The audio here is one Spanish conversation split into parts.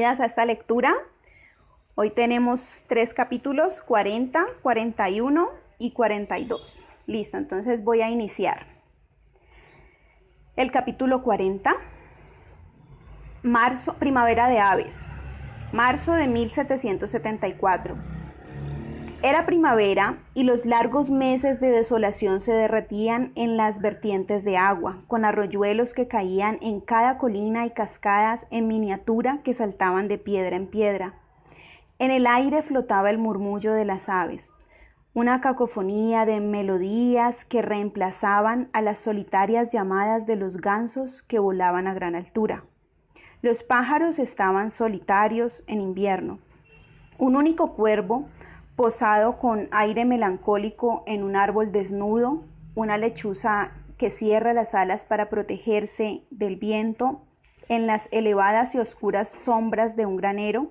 Bienvenidas a esta lectura. Hoy tenemos 3 capítulos, 40, 41 y 42. Listo, entonces voy a iniciar. El capítulo 40, marzo, primavera de aves, marzo de 1774. Era primavera y los largos meses de desolación se derretían en las vertientes de agua, con arroyuelos que caían en cada colina y cascadas en miniatura que saltaban de piedra en piedra. En el aire flotaba el murmullo de las aves, una cacofonía de melodías que reemplazaban a las solitarias llamadas de los gansos que volaban a gran altura. Los pájaros estaban solitarios en invierno. Un único cuervo, posado con aire melancólico en un árbol desnudo, una lechuza que cierra las alas para protegerse del viento en las elevadas y oscuras sombras de un granero,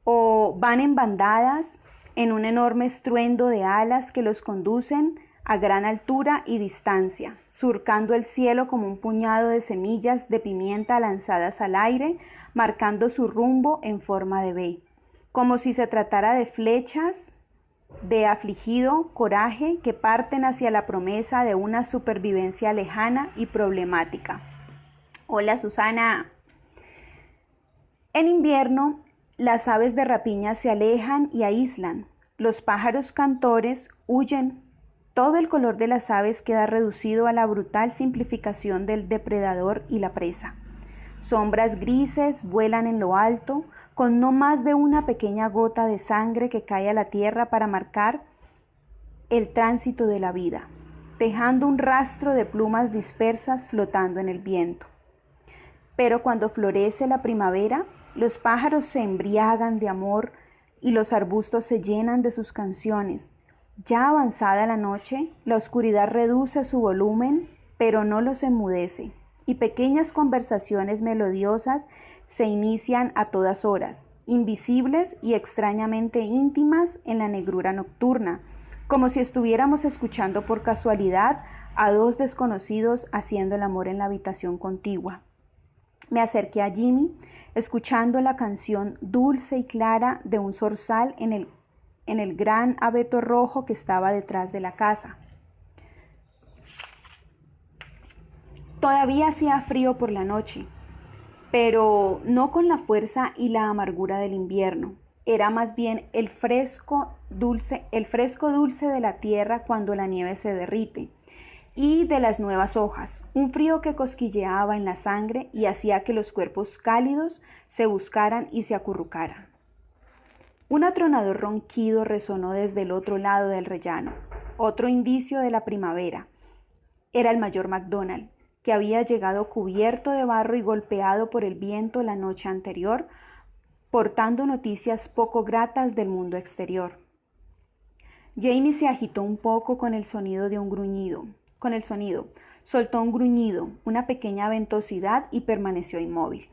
o van en bandadas en un enorme estruendo de alas que los conducen a gran altura y distancia, surcando el cielo como un puñado de semillas de pimienta lanzadas al aire, marcando su rumbo en forma de V, como si se tratara de flechas de afligido coraje que parten hacia la promesa de una supervivencia lejana y problemática. Hola, Susana. En invierno, las aves de rapiña se alejan y aíslan. Los pájaros cantores huyen. Todo el color de las aves queda reducido a la brutal simplificación del depredador y la presa. Sombras grises vuelan en lo alto, con no más de una pequeña gota de sangre que cae a la tierra para marcar el tránsito de la vida, dejando un rastro de plumas dispersas flotando en el viento. Pero cuando florece la primavera, los pájaros se embriagan de amor y los arbustos se llenan de sus canciones. Ya avanzada la noche, la oscuridad reduce su volumen, pero no los enmudece, y pequeñas conversaciones melodiosas se inician a todas horas, invisibles y extrañamente íntimas en la negrura nocturna, como si estuviéramos escuchando por casualidad a dos desconocidos haciendo el amor en la habitación contigua. Me acerqué a Jimmy, escuchando la canción dulce y clara de un zorzal en el gran abeto rojo que estaba detrás de la casa. Todavía hacía frío por la noche, pero no con la fuerza y la amargura del invierno. Era más bien el fresco dulce de la tierra cuando la nieve se derrite, y de las nuevas hojas, un frío que cosquilleaba en la sangre y hacía que los cuerpos cálidos se buscaran y se acurrucaran. Un atronador ronquido resonó desde el otro lado del rellano, otro indicio de la primavera. Era el mayor MacDonald, que había llegado cubierto de barro y golpeado por el viento la noche anterior, portando noticias poco gratas del mundo exterior. Jamie se agitó un poco con el sonido, soltó un gruñido, una pequeña ventosidad y permaneció inmóvil.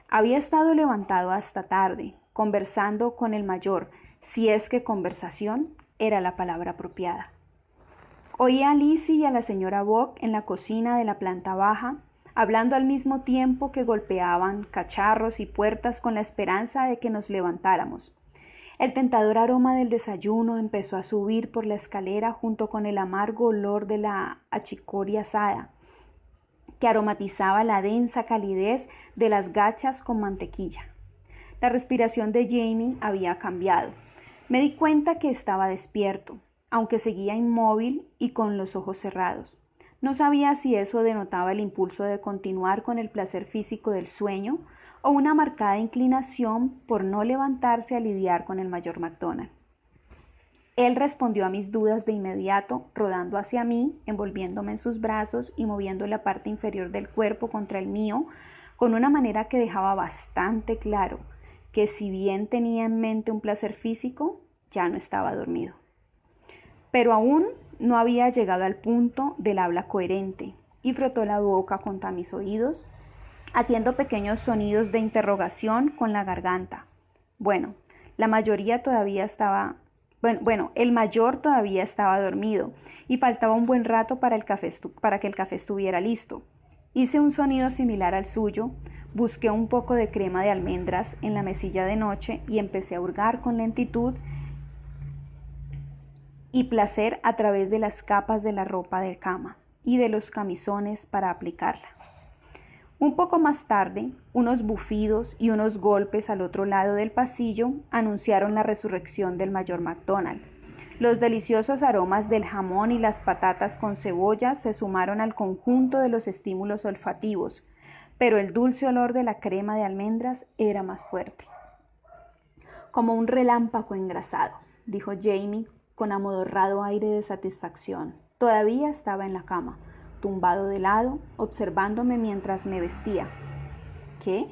Había estado levantado hasta tarde, conversando con el mayor, si es que conversación era la palabra apropiada. Oía a Lizzie y a la señora Bock en la cocina de la planta baja, hablando al mismo tiempo que golpeaban cacharros y puertas con la esperanza de que nos levantáramos. El tentador aroma del desayuno empezó a subir por la escalera junto con el amargo olor de la achicoria asada, que aromatizaba la densa calidez de las gachas con mantequilla. La respiración de Jamie había cambiado. Me di cuenta que estaba despierto, aunque seguía inmóvil y con los ojos cerrados. No sabía si eso denotaba el impulso de continuar con el placer físico del sueño o una marcada inclinación por no levantarse a lidiar con el mayor MacDonald. Él respondió a mis dudas de inmediato, rodando hacia mí, envolviéndome en sus brazos y moviendo la parte inferior del cuerpo contra el mío, con una manera que dejaba bastante claro que si bien tenía en mente un placer físico, ya no estaba dormido. Pero aún no había llegado al punto del habla coherente, y frotó la boca contra mis oídos, haciendo pequeños sonidos de interrogación con la garganta. El mayor todavía estaba dormido, y faltaba un buen rato para que el café estuviera listo. Hice un sonido similar al suyo, Busqué un poco de crema de almendras en la mesilla de noche y empecé a hurgar con lentitud y placer a través de las capas de la ropa de cama y de los camisones para aplicarla. Un poco más tarde, unos bufidos y unos golpes al otro lado del pasillo anunciaron la resurrección del mayor McDonald. Los deliciosos aromas del jamón y las patatas con cebolla se sumaron al conjunto de los estímulos olfativos, pero el dulce olor de la crema de almendras era más fuerte. Como un relámpago engrasado, dijo Jamie con amodorrado aire de satisfacción. Todavía estaba en la cama, tumbado de lado, observándome mientras me vestía. ¿Qué?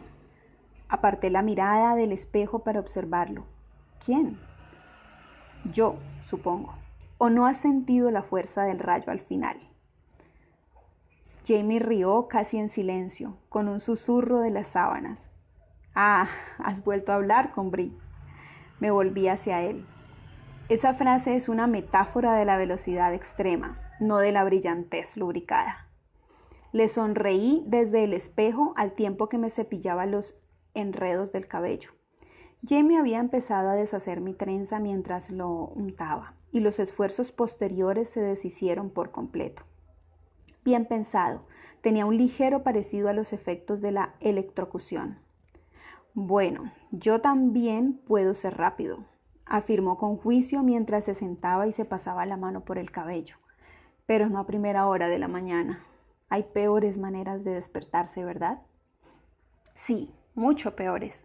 Aparté la mirada del espejo para observarlo. ¿Quién? Yo, supongo. ¿O no has sentido la fuerza del rayo al final? Jamie rió casi en silencio, con un susurro de las sábanas. Ah, has vuelto a hablar con Brie. Me volví hacia él. Esa frase es una metáfora de la velocidad extrema, no de la brillantez lubricada. Le sonreí desde el espejo al tiempo que me cepillaba los enredos del cabello. Jamie había empezado a deshacer mi trenza mientras lo untaba, y los esfuerzos posteriores se deshicieron por completo. Bien pensado, tenía un ligero parecido a los efectos de la electrocución. Bueno, yo también puedo ser rápido, afirmó con juicio mientras se sentaba y se pasaba la mano por el cabello. Pero no a primera hora de la mañana. Hay peores maneras de despertarse, ¿verdad? Sí, mucho peores.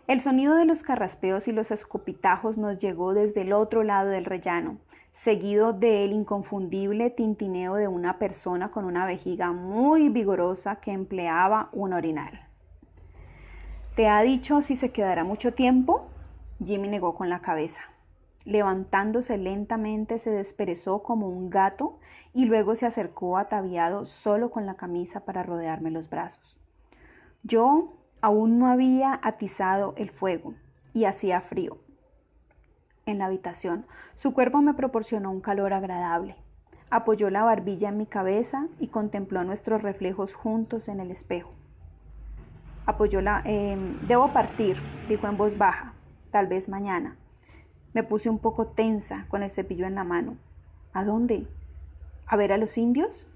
El sonido de los carraspeos y los escopitajos nos llegó desde el otro lado del rellano, seguido del inconfundible tintineo de una persona con una vejiga muy vigorosa que empleaba un orinal. ¿Te ha dicho si se quedará mucho tiempo? Jimmy negó con la cabeza. Levantándose lentamente se desperezó como un gato y luego se acercó ataviado solo con la camisa para rodearme los brazos. Yo aún no había atizado el fuego y hacía frío. En la habitación, su cuerpo me proporcionó un calor agradable. Apoyó la barbilla en mi cabeza y contempló nuestros reflejos juntos en el espejo. Debo partir, dijo en voz baja, tal vez mañana. Me puse un poco tensa con el cepillo en la mano. ¿A dónde? ¿A ver a los indios?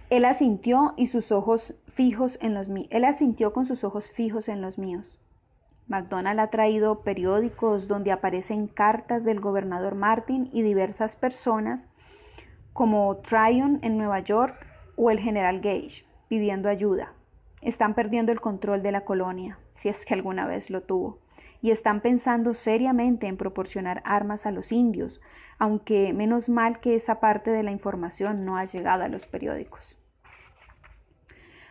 Él asintió con sus ojos fijos en los míos. McDonald ha traído periódicos donde aparecen cartas del gobernador Martin y diversas personas como Tryon en Nueva York o el general Gage pidiendo ayuda. Están perdiendo el control de la colonia, si es que alguna vez lo tuvo, y están pensando seriamente en proporcionar armas a los indios, aunque menos mal que esa parte de la información no ha llegado a los periódicos.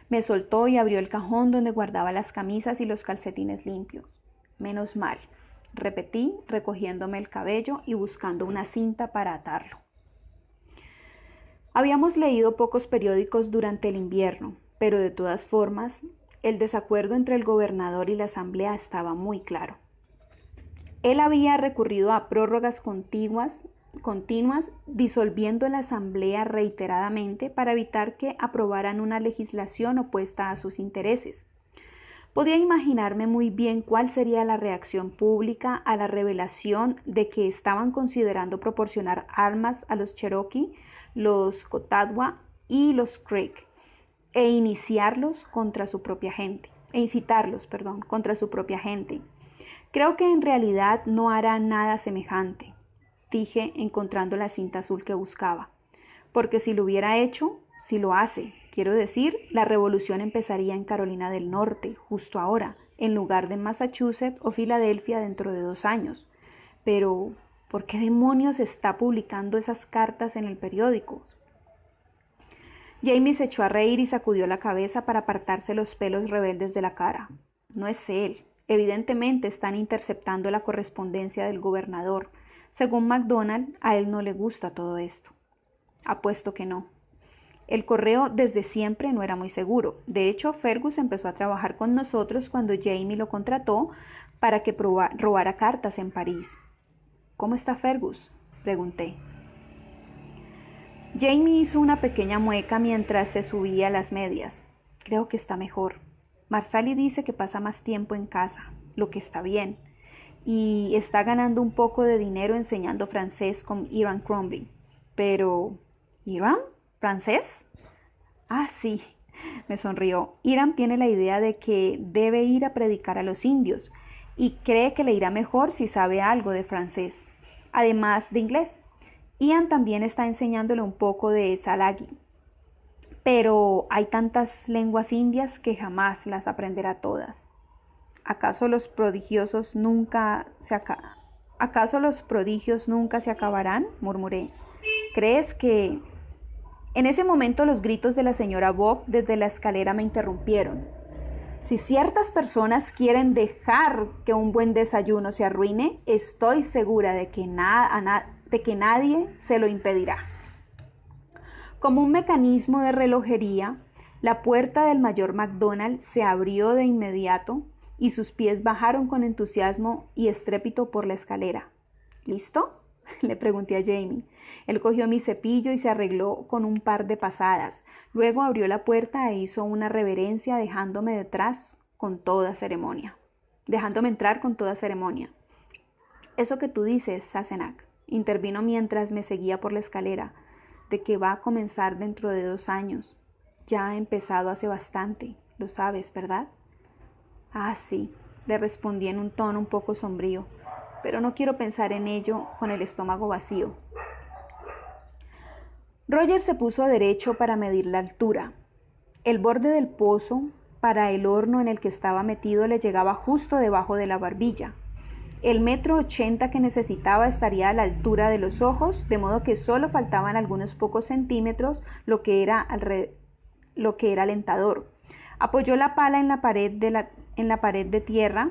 Me soltó y abrió el cajón donde guardaba las camisas y los calcetines limpios. Menos mal, repetí, recogiéndome el cabello y buscando una cinta para atarlo. Habíamos leído pocos periódicos durante el invierno, pero de todas formas, el desacuerdo entre el gobernador y la asamblea estaba muy claro. Él había recurrido a prórrogas continuas, disolviendo la asamblea reiteradamente para evitar que aprobaran una legislación opuesta a sus intereses. Podía imaginarme muy bien cuál sería la reacción pública a la revelación de que estaban considerando proporcionar armas a los Cherokee, los Catawba y los Creek, e incitarlos contra su propia gente. Creo que en realidad no hará nada semejante, dije encontrando la cinta azul que buscaba, porque si lo hubiera hecho, si lo hace, quiero decir, la revolución empezaría en Carolina del Norte, justo ahora, en lugar de Massachusetts o Filadelfia dentro de 2 años. Pero, ¿por qué demonios está publicando esas cartas en el periódico? Jamie se echó a reír y sacudió la cabeza para apartarse los pelos rebeldes de la cara. No es él. Evidentemente están interceptando la correspondencia del gobernador. Según McDonald, a él no le gusta todo esto. Apuesto que no. El correo desde siempre no era muy seguro. De hecho, Fergus empezó a trabajar con nosotros cuando Jamie lo contrató para que robara cartas en París. ¿Cómo está Fergus?, pregunté. Jamie hizo una pequeña mueca mientras se subía las medias. Creo que está mejor. Marsali dice que pasa más tiempo en casa, lo que está bien, y está ganando un poco de dinero enseñando francés con Hiram Crumby. Pero, ¿Hiram? ¿Francés? Ah, sí, me sonrió. Hiram tiene la idea de que debe ir a predicar a los indios y cree que le irá mejor si sabe algo de francés, además de inglés. Ian también está enseñándole un poco de Salagi, pero hay tantas lenguas indias que jamás las aprenderá todas. ¿Acaso los prodigios nunca se acabarán? Murmuré. ¿Crees que...? En ese momento los gritos de la señora Bob desde la escalera me interrumpieron. Si ciertas personas quieren dejar que un buen desayuno se arruine, estoy segura de que nadie se lo impedirá. Como un mecanismo de relojería, la puerta del mayor McDonald se abrió de inmediato y sus pies bajaron con entusiasmo y estrépito por la escalera. ¿Listo?, le pregunté a Jamie. Él cogió mi cepillo y se arregló con un par de pasadas. Luego abrió la puerta e hizo una reverencia dejándome entrar con toda ceremonia. Eso que tú dices, Sassenach, intervino mientras me seguía por la escalera, de que va a comenzar dentro de 2 años. Ya ha empezado hace bastante, lo sabes, ¿verdad? Ah, sí, le respondí en un tono un poco sombrío, pero no quiero pensar en ello con el estómago vacío. Roger se puso derecho para medir la altura. El borde del pozo para el horno en el que estaba metido le llegaba justo debajo de la barbilla. El 1,80 m que necesitaba estaría a la altura de los ojos, de modo que solo faltaban algunos pocos centímetros, lo que era alentador. Apoyó la pala en la pared de tierra,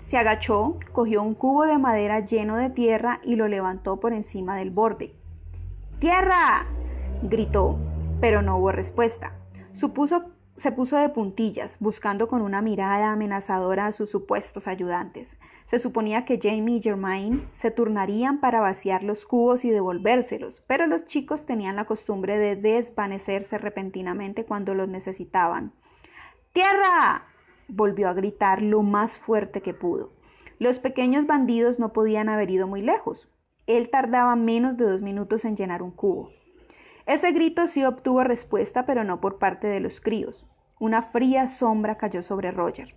se agachó, cogió un cubo de madera lleno de tierra y lo levantó por encima del borde. ¡Tierra!, gritó, pero no hubo respuesta. Se puso de puntillas, buscando con una mirada amenazadora a sus supuestos ayudantes. Se suponía que Jamie y Germaine se turnarían para vaciar los cubos y devolvérselos, pero los chicos tenían la costumbre de desvanecerse repentinamente cuando los necesitaban. ¡Tierra!, volvió a gritar lo más fuerte que pudo. Los pequeños bandidos no podían haber ido muy lejos. Él tardaba menos de 2 minutos en llenar un cubo. Ese grito sí obtuvo respuesta, pero no por parte de los críos. Una fría sombra cayó sobre Roger,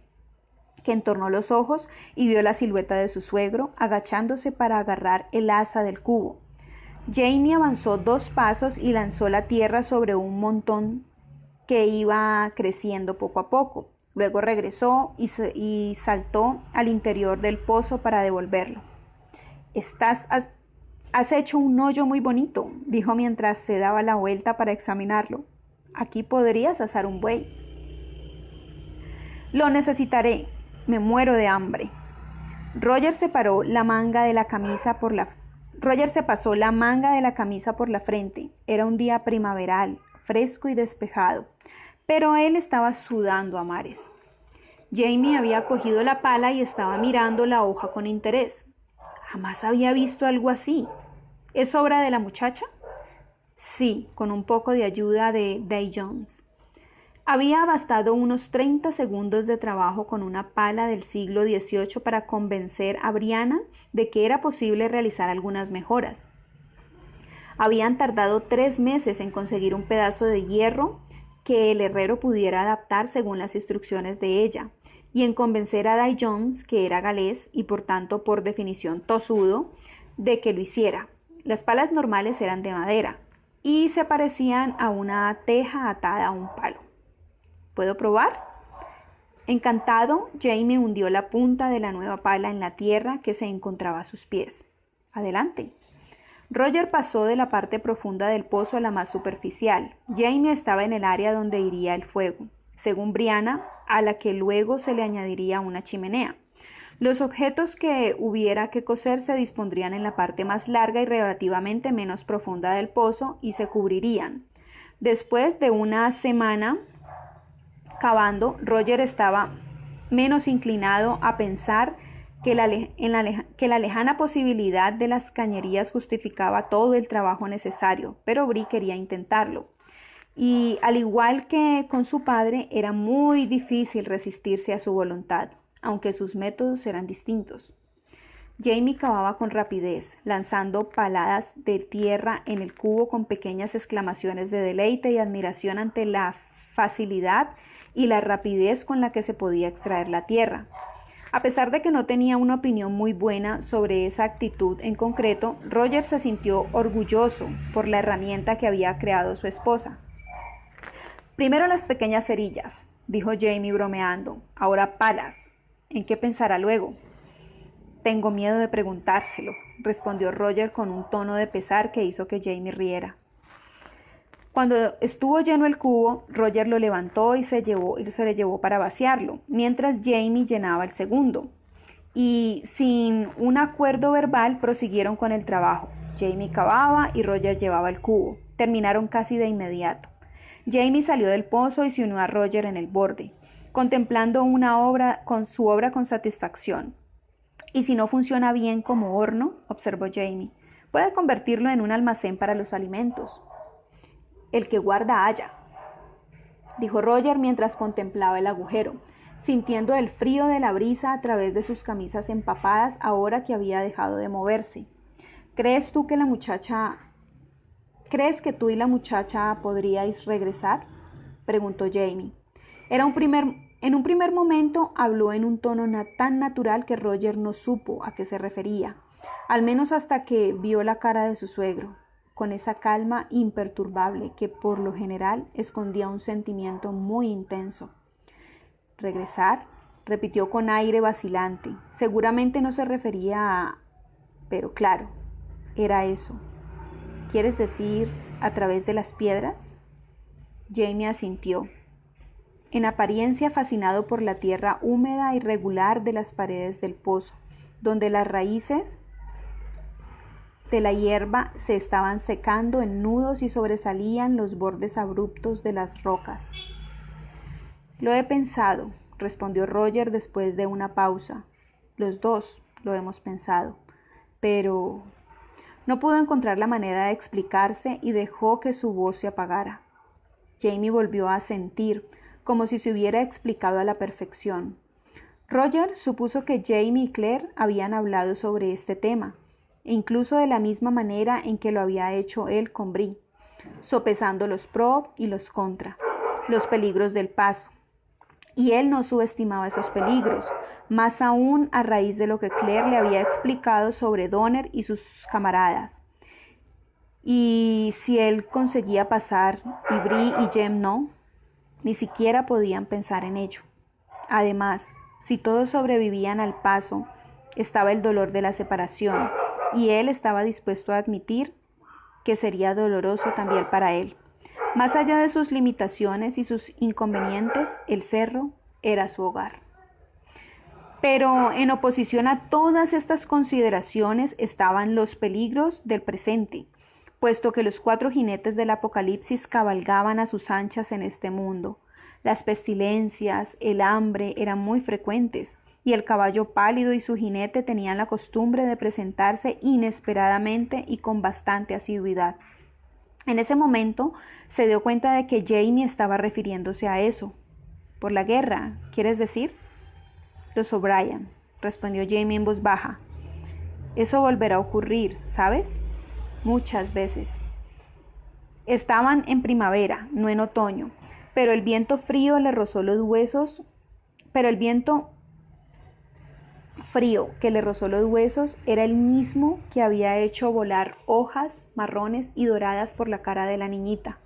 que entornó los ojos y vio la silueta de su suegro, agachándose para agarrar el asa del cubo. Jamie avanzó 2 pasos y lanzó la tierra sobre un montón que iba creciendo poco a poco. Luego regresó y saltó al interior del pozo para devolverlo. Has hecho un hoyo muy bonito, dijo mientras se daba la vuelta para examinarlo. Aquí podrías asar un buey. Lo necesitaré, me muero de hambre. Roger se pasó la manga de la camisa por la frente. Era un día primaveral, fresco y despejado, pero él estaba sudando a mares. Jamie había cogido la pala y estaba mirando la hoja con interés. Jamás había visto algo así. ¿Es obra de la muchacha? Sí, con un poco de ayuda de Day Jones. Había bastado unos 30 segundos de trabajo con una pala del siglo XVIII para convencer a Brianna de que era posible realizar algunas mejoras. Habían tardado 3 meses en conseguir un pedazo de hierro que el herrero pudiera adaptar según las instrucciones de ella, y en convencer a Day Jones, que era galés y por tanto por definición tosudo, de que lo hiciera. Las palas normales eran de madera y se parecían a una teja atada a un palo. ¿Puedo probar? Encantado, Jamie hundió la punta de la nueva pala en la tierra que se encontraba a sus pies. Adelante. Roger pasó de la parte profunda del pozo a la más superficial. Jamie estaba en el área donde iría el fuego, según Brianna, a la que luego se le añadiría una chimenea. Los objetos que hubiera que coser se dispondrían en la parte más larga y relativamente menos profunda del pozo y se cubrirían. Después de una semana cavando, Roger estaba menos inclinado a pensar que la lejana posibilidad de las cañerías justificaba todo el trabajo necesario, pero Bri quería intentarlo. y al igual que con su padre, era muy difícil resistirse a su voluntad, aunque sus métodos eran distintos. Jamie cavaba con rapidez, lanzando paladas de tierra en el cubo con pequeñas exclamaciones de deleite y admiración ante la facilidad y la rapidez con la que se podía extraer la tierra. A pesar de que no tenía una opinión muy buena sobre esa actitud en concreto, Roger se sintió orgulloso por la herramienta que había creado su esposa. Primero las pequeñas cerillas, dijo Jamie bromeando. Ahora palas. ¿En qué pensará luego? Tengo miedo de preguntárselo, respondió Roger con un tono de pesar que hizo que Jamie riera. Cuando estuvo lleno el cubo, Roger lo levantó y se le llevó para vaciarlo, mientras Jamie llenaba el segundo. Y sin un acuerdo verbal prosiguieron con el trabajo. Jamie cavaba y Roger llevaba el cubo. Terminaron casi de inmediato. Jamie salió del pozo y se unió a Roger en el borde, contemplando su obra con satisfacción. «¿Y si no funciona bien como horno?», observó Jamie. «Puede convertirlo en un almacén para los alimentos». «El que guarda halla», dijo Roger mientras contemplaba el agujero, sintiendo el frío de la brisa a través de sus camisas empapadas ahora que había dejado de moverse. ¿Crees que tú y la muchacha podríais regresar?», preguntó Jamie. En un primer momento habló en un tono tan natural que Roger no supo a qué se refería, al menos hasta que vio la cara de su suegro, con esa calma imperturbable que por lo general escondía un sentimiento muy intenso. «¿Regresar?», repitió con aire vacilante. Seguramente no se refería a... Pero claro, era eso. «¿Quieres decir a través de las piedras?». Jamie asintió, en apariencia fascinado por la tierra húmeda y regular de las paredes del pozo, donde las raíces de la hierba se estaban secando en nudos y sobresalían los bordes abruptos de las rocas. «Lo he pensado», respondió Roger después de una pausa. «Los dos lo hemos pensado, pero...». No pudo encontrar la manera de explicarse y dejó que su voz se apagara. Jamie volvió a asentir, como si se hubiera explicado a la perfección. Roger supuso que Jamie y Claire habían hablado sobre este tema, e incluso de la misma manera en que lo había hecho él con Bree, sopesando los pro y los contra, los peligros del paso. Y él no subestimaba esos peligros, más aún a raíz de lo que Claire le había explicado sobre Donner y sus camaradas. Y si él conseguía pasar y Bree y Jem no, ni siquiera podían pensar en ello. Además, si todos sobrevivían al paso, estaba el dolor de la separación, y él estaba dispuesto a admitir que sería doloroso también para él. Más allá de sus limitaciones y sus inconvenientes, el cerro era su hogar. Pero en oposición a todas estas consideraciones estaban los peligros del presente, puesto que los 4 jinetes del Apocalipsis cabalgaban a sus anchas en este mundo. Las pestilencias, el hambre eran muy frecuentes, y el caballo pálido y su jinete tenían la costumbre de presentarse inesperadamente y con bastante asiduidad. En ese momento se dio cuenta de que Jamie estaba refiriéndose a eso. «¿Por la guerra, quieres decir?». «Los O'Brien», respondió Jamie en voz baja. «Eso volverá a ocurrir, ¿sabes? Muchas veces». Estaban en primavera, no en otoño, pero el viento frío que le rozó los huesos era el mismo que había hecho volar hojas marrones y doradas por la cara de la niñita.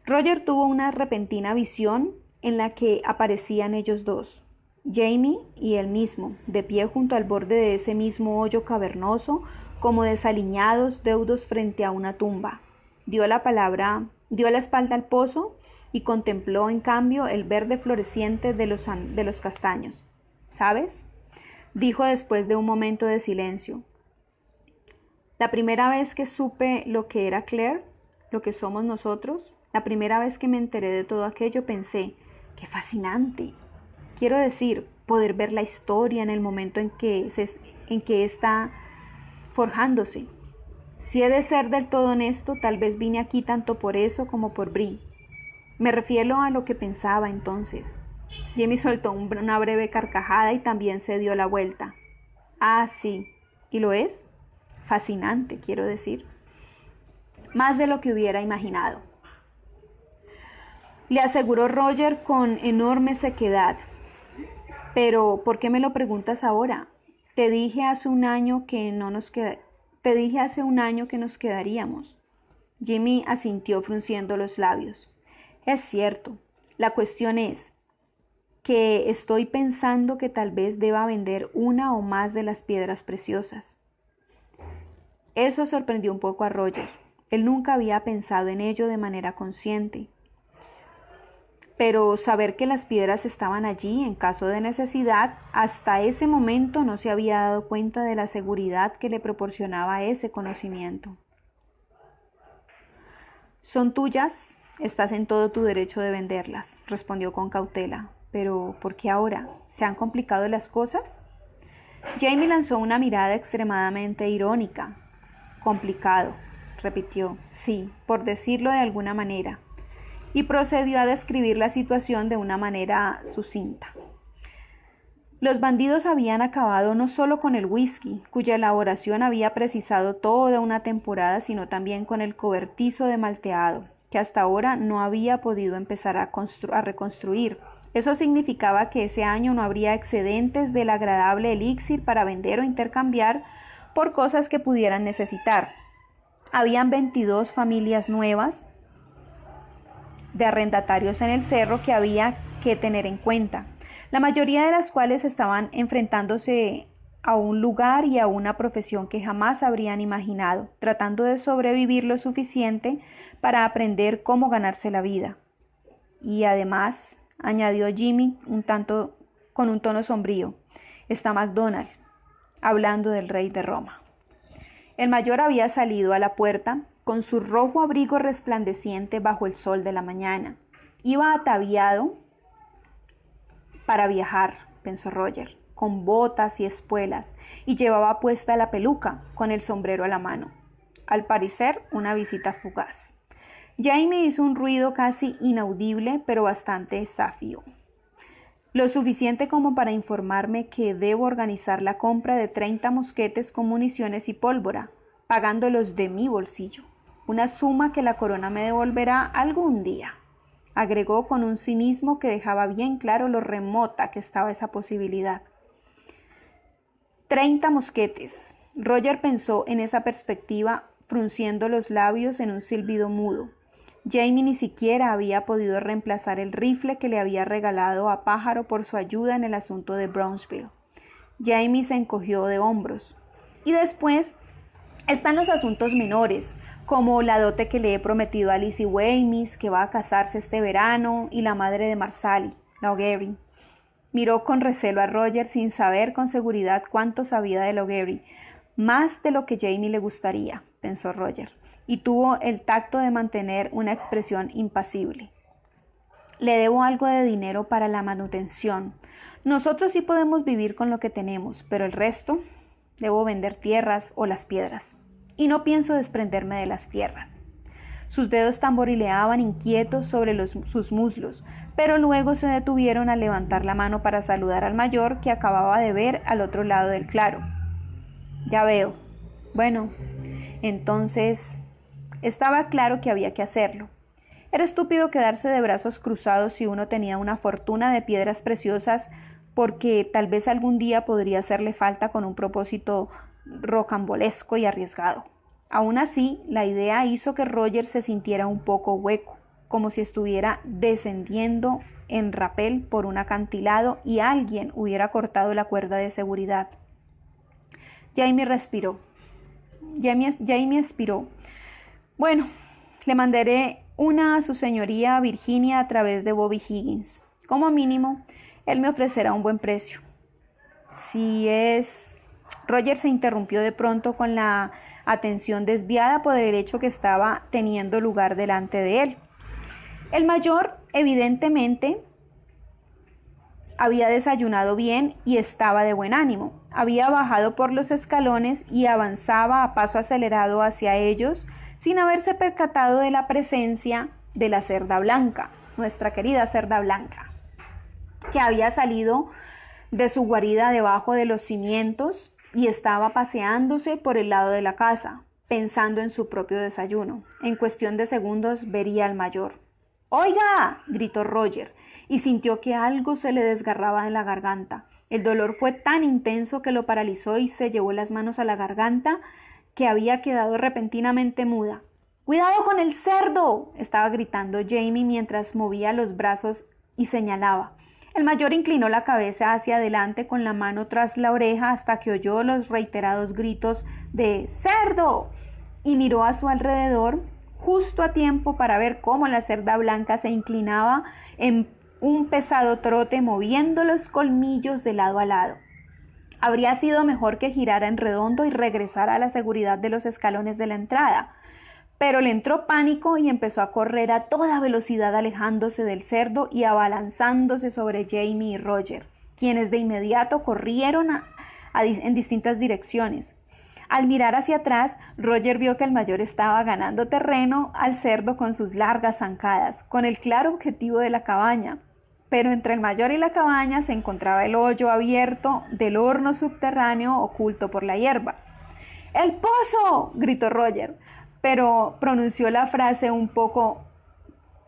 Roger tuvo una repentina visión en la que aparecían ellos dos, Jamie y él mismo, de pie junto al borde de ese mismo hoyo cavernoso, como desaliñados deudos frente a una tumba. Dio la espalda al pozo y contempló en cambio el verde floreciente de los castaños. «¿Sabes?», dijo después de un momento de silencio. «La primera vez que supe lo que era Claire, lo que somos nosotros, la primera vez que me enteré de todo aquello, pensé, ¡qué fascinante! Quiero decir, poder ver la historia en el momento en que está forjándose. Si he de ser del todo honesto, tal vez vine aquí tanto por eso como por Bree. Me refiero a lo que pensaba entonces. Jamie soltó una breve carcajada y también se dio la vuelta. Ah, sí. ¿Y lo es? Fascinante, quiero decir. Más de lo que hubiera imaginado. Le aseguró Roger con enorme sequedad. Pero, ¿por qué me lo preguntas ahora? Te dije hace un año que nos quedaríamos. Jimmy asintió frunciendo los labios. Es cierto. La cuestión es que estoy pensando que tal vez deba vender una o más de las piedras preciosas. Eso sorprendió un poco a Roger. Él nunca había pensado en ello de manera consciente. Pero saber que las piedras estaban allí en caso de necesidad, hasta ese momento no se había dado cuenta de la seguridad que le proporcionaba ese conocimiento. Son tuyas, estás en todo tu derecho de venderlas, respondió con cautela. Pero, ¿por qué ahora? ¿Se han complicado las cosas? Jamie lanzó una mirada extremadamente irónica. Complicado, repitió, sí, por decirlo de alguna manera, y procedió a describir la situación de una manera sucinta. Los bandidos habían acabado no solo con el whisky, cuya elaboración había precisado toda una temporada, sino también con el cobertizo de malteado, que hasta ahora no había podido empezar a reconstruir. Eso significaba que ese año no habría excedentes del agradable elixir para vender o intercambiar por cosas que pudieran necesitar. Habían 22 familias nuevas de arrendatarios en el cerro que había que tener en cuenta, la mayoría de las cuales estaban enfrentándose a un lugar y a una profesión que jamás habrían imaginado, tratando de sobrevivir lo suficiente para aprender cómo ganarse la vida. Y además, añadió Jimmy con un tono sombrío, está MacDonald, hablando del rey de Roma. El mayor había salido a la puerta con su rojo abrigo resplandeciente bajo el sol de la mañana. Iba ataviado para viajar, pensó Roger, con botas y espuelas, y llevaba puesta la peluca, con el sombrero a la mano. Al parecer, una visita fugaz. Jamie hizo un ruido casi inaudible, pero bastante zafio. Lo suficiente como para informarme que debo organizar la compra de 30 mosquetes con municiones y pólvora, pagándolos de mi bolsillo. Una suma que la corona me devolverá algún día, agregó con un cinismo que dejaba bien claro lo remota que estaba esa posibilidad. 30 mosquetes. Roger pensó en esa perspectiva, frunciendo los labios en un silbido mudo. Jamie ni siquiera había podido reemplazar el rifle que le había regalado a Pájaro por su ayuda en el asunto de Brownsville. Jamie se encogió de hombros. Y después están los asuntos menores, como la dote que le he prometido a Lizzie Waymis, que va a casarse este verano, y la madre de Marsali, la O'Gary. Miró con recelo a Roger sin saber con seguridad cuánto sabía de la O'Gary. Más de lo que Jamie le gustaría, pensó Roger, y tuvo el tacto de mantener una expresión impasible. Le debo algo de dinero para la manutención. Nosotros sí podemos vivir con lo que tenemos, pero el resto, debo vender tierras o las piedras. Y no pienso desprenderme de las tierras. Sus dedos tamborileaban inquietos sobre sus muslos, pero luego se detuvieron al levantar la mano para saludar al mayor que acababa de ver al otro lado del claro. Ya veo. Bueno, entonces estaba claro que había que hacerlo. Era estúpido quedarse de brazos cruzados si uno tenía una fortuna de piedras preciosas, porque tal vez algún día podría hacerle falta con un propósito rocambolesco y arriesgado. Aún así, la idea hizo que Roger se sintiera un poco hueco, como si estuviera descendiendo en rapel por un acantilado y alguien hubiera cortado la cuerda de seguridad. Jamie respiró. Jamie expiró. Bueno, le mandaré una a su señoría Virginia a través de Bobby Higgins. Como mínimo, él me ofrecerá un buen precio. Si es... Roger se interrumpió de pronto con la atención desviada por el hecho que estaba teniendo lugar delante de él. El mayor, evidentemente, había desayunado bien y estaba de buen ánimo. Había bajado por los escalones y avanzaba a paso acelerado hacia ellos sin haberse percatado de la presencia de la cerda blanca. nuestra querida cerda blanca, que había salido de su guarida debajo de los cimientos y estaba paseándose por el lado de la casa, pensando en su propio desayuno. En cuestión de segundos vería al mayor. ¡Oiga!, gritó Roger, y sintió que algo se le desgarraba en la garganta. El dolor fue tan intenso que lo paralizó y se llevó las manos a la garganta, que había quedado repentinamente muda. ¡Cuidado con el cerdo!, estaba gritando Jamie mientras movía los brazos y señalaba. El mayor inclinó la cabeza hacia adelante con la mano tras la oreja hasta que oyó los reiterados gritos de ¡cerdo! Y miró a su alrededor justo a tiempo para ver cómo la cerda blanca se inclinaba en un pesado trote moviendo los colmillos de lado a lado. Habría sido mejor que girara en redondo y regresara a la seguridad de los escalones de la entrada, pero le entró pánico y empezó a correr a toda velocidad alejándose del cerdo y abalanzándose sobre Jamie y Roger, quienes de inmediato corrieron en distintas direcciones. Al mirar hacia atrás, Roger vio que el mayor estaba ganando terreno al cerdo con sus largas zancadas, con el claro objetivo de la cabaña. Pero entre el mayor y la cabaña se encontraba el hoyo abierto del horno subterráneo oculto por la hierba. ¡El pozo!, gritó Roger, pero pronunció la frase un poco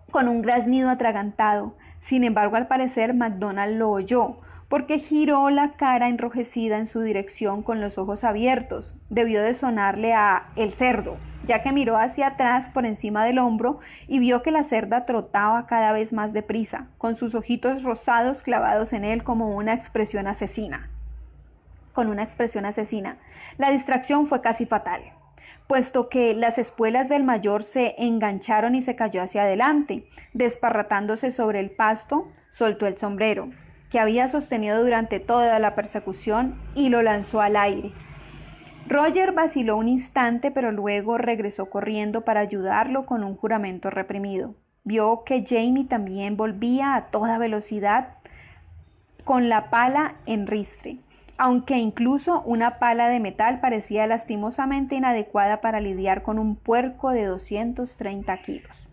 con un graznido atragantado. Sin embargo, al parecer, McDonald lo oyó, porque giró la cara enrojecida en su dirección con los ojos abiertos. Debió de sonarle a el cerdo, ya que miró hacia atrás por encima del hombro y vio que la cerda trotaba cada vez más deprisa, con sus ojitos rosados clavados en él como una expresión asesina. Con una expresión asesina. La distracción fue casi fatal, puesto que las espuelas del mayor se engancharon y se cayó hacia adelante. Desparratándose sobre el pasto, soltó el sombrero, que había sostenido durante toda la persecución, y lo lanzó al aire. Roger vaciló un instante, pero luego regresó corriendo para ayudarlo con un juramento reprimido. Vio que Jamie también volvía a toda velocidad con la pala en ristre, aunque incluso una pala de metal parecía lastimosamente inadecuada para lidiar con un puerco de 230 kilos.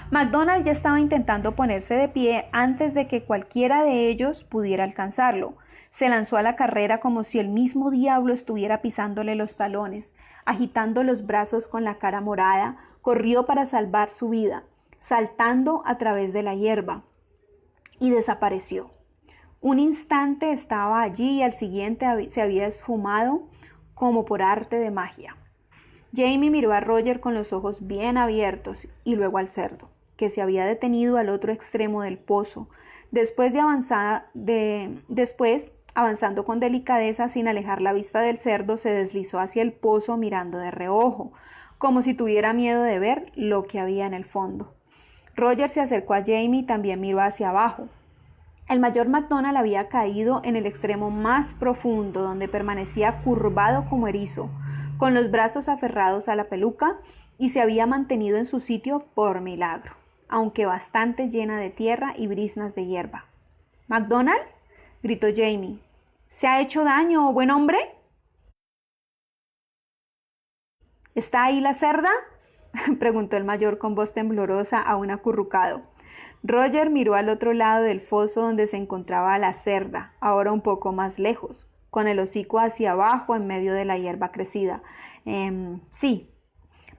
McDonald ya estaba intentando ponerse de pie antes de que cualquiera de ellos pudiera alcanzarlo. Se lanzó a la carrera como si el mismo diablo estuviera pisándole los talones. Agitando los brazos con la cara morada, corrió para salvar su vida, saltando a través de la hierba, y desapareció. Un instante estaba allí y al siguiente se había esfumado como por arte de magia. Jamie miró a Roger con los ojos bien abiertos y luego al cerdo, que se había detenido al otro extremo del pozo. Después, avanzando con delicadeza sin alejar la vista del cerdo, se deslizó hacia el pozo mirando de reojo, como si tuviera miedo de ver lo que había en el fondo. Roger se acercó a Jamie y también miró hacia abajo. El mayor McDonald había caído en el extremo más profundo, donde permanecía curvado como erizo, con los brazos aferrados a la peluca, y se había mantenido en su sitio por milagro, aunque bastante llena de tierra y briznas de hierba. —¿McDonald? —gritó Jamie. —¿Se ha hecho daño, buen hombre? —¿Está ahí la cerda? —preguntó el mayor con voz temblorosa a un acurrucado. Roger miró al otro lado del foso donde se encontraba la cerda, ahora un poco más lejos, con el hocico hacia abajo en medio de la hierba crecida. Sí.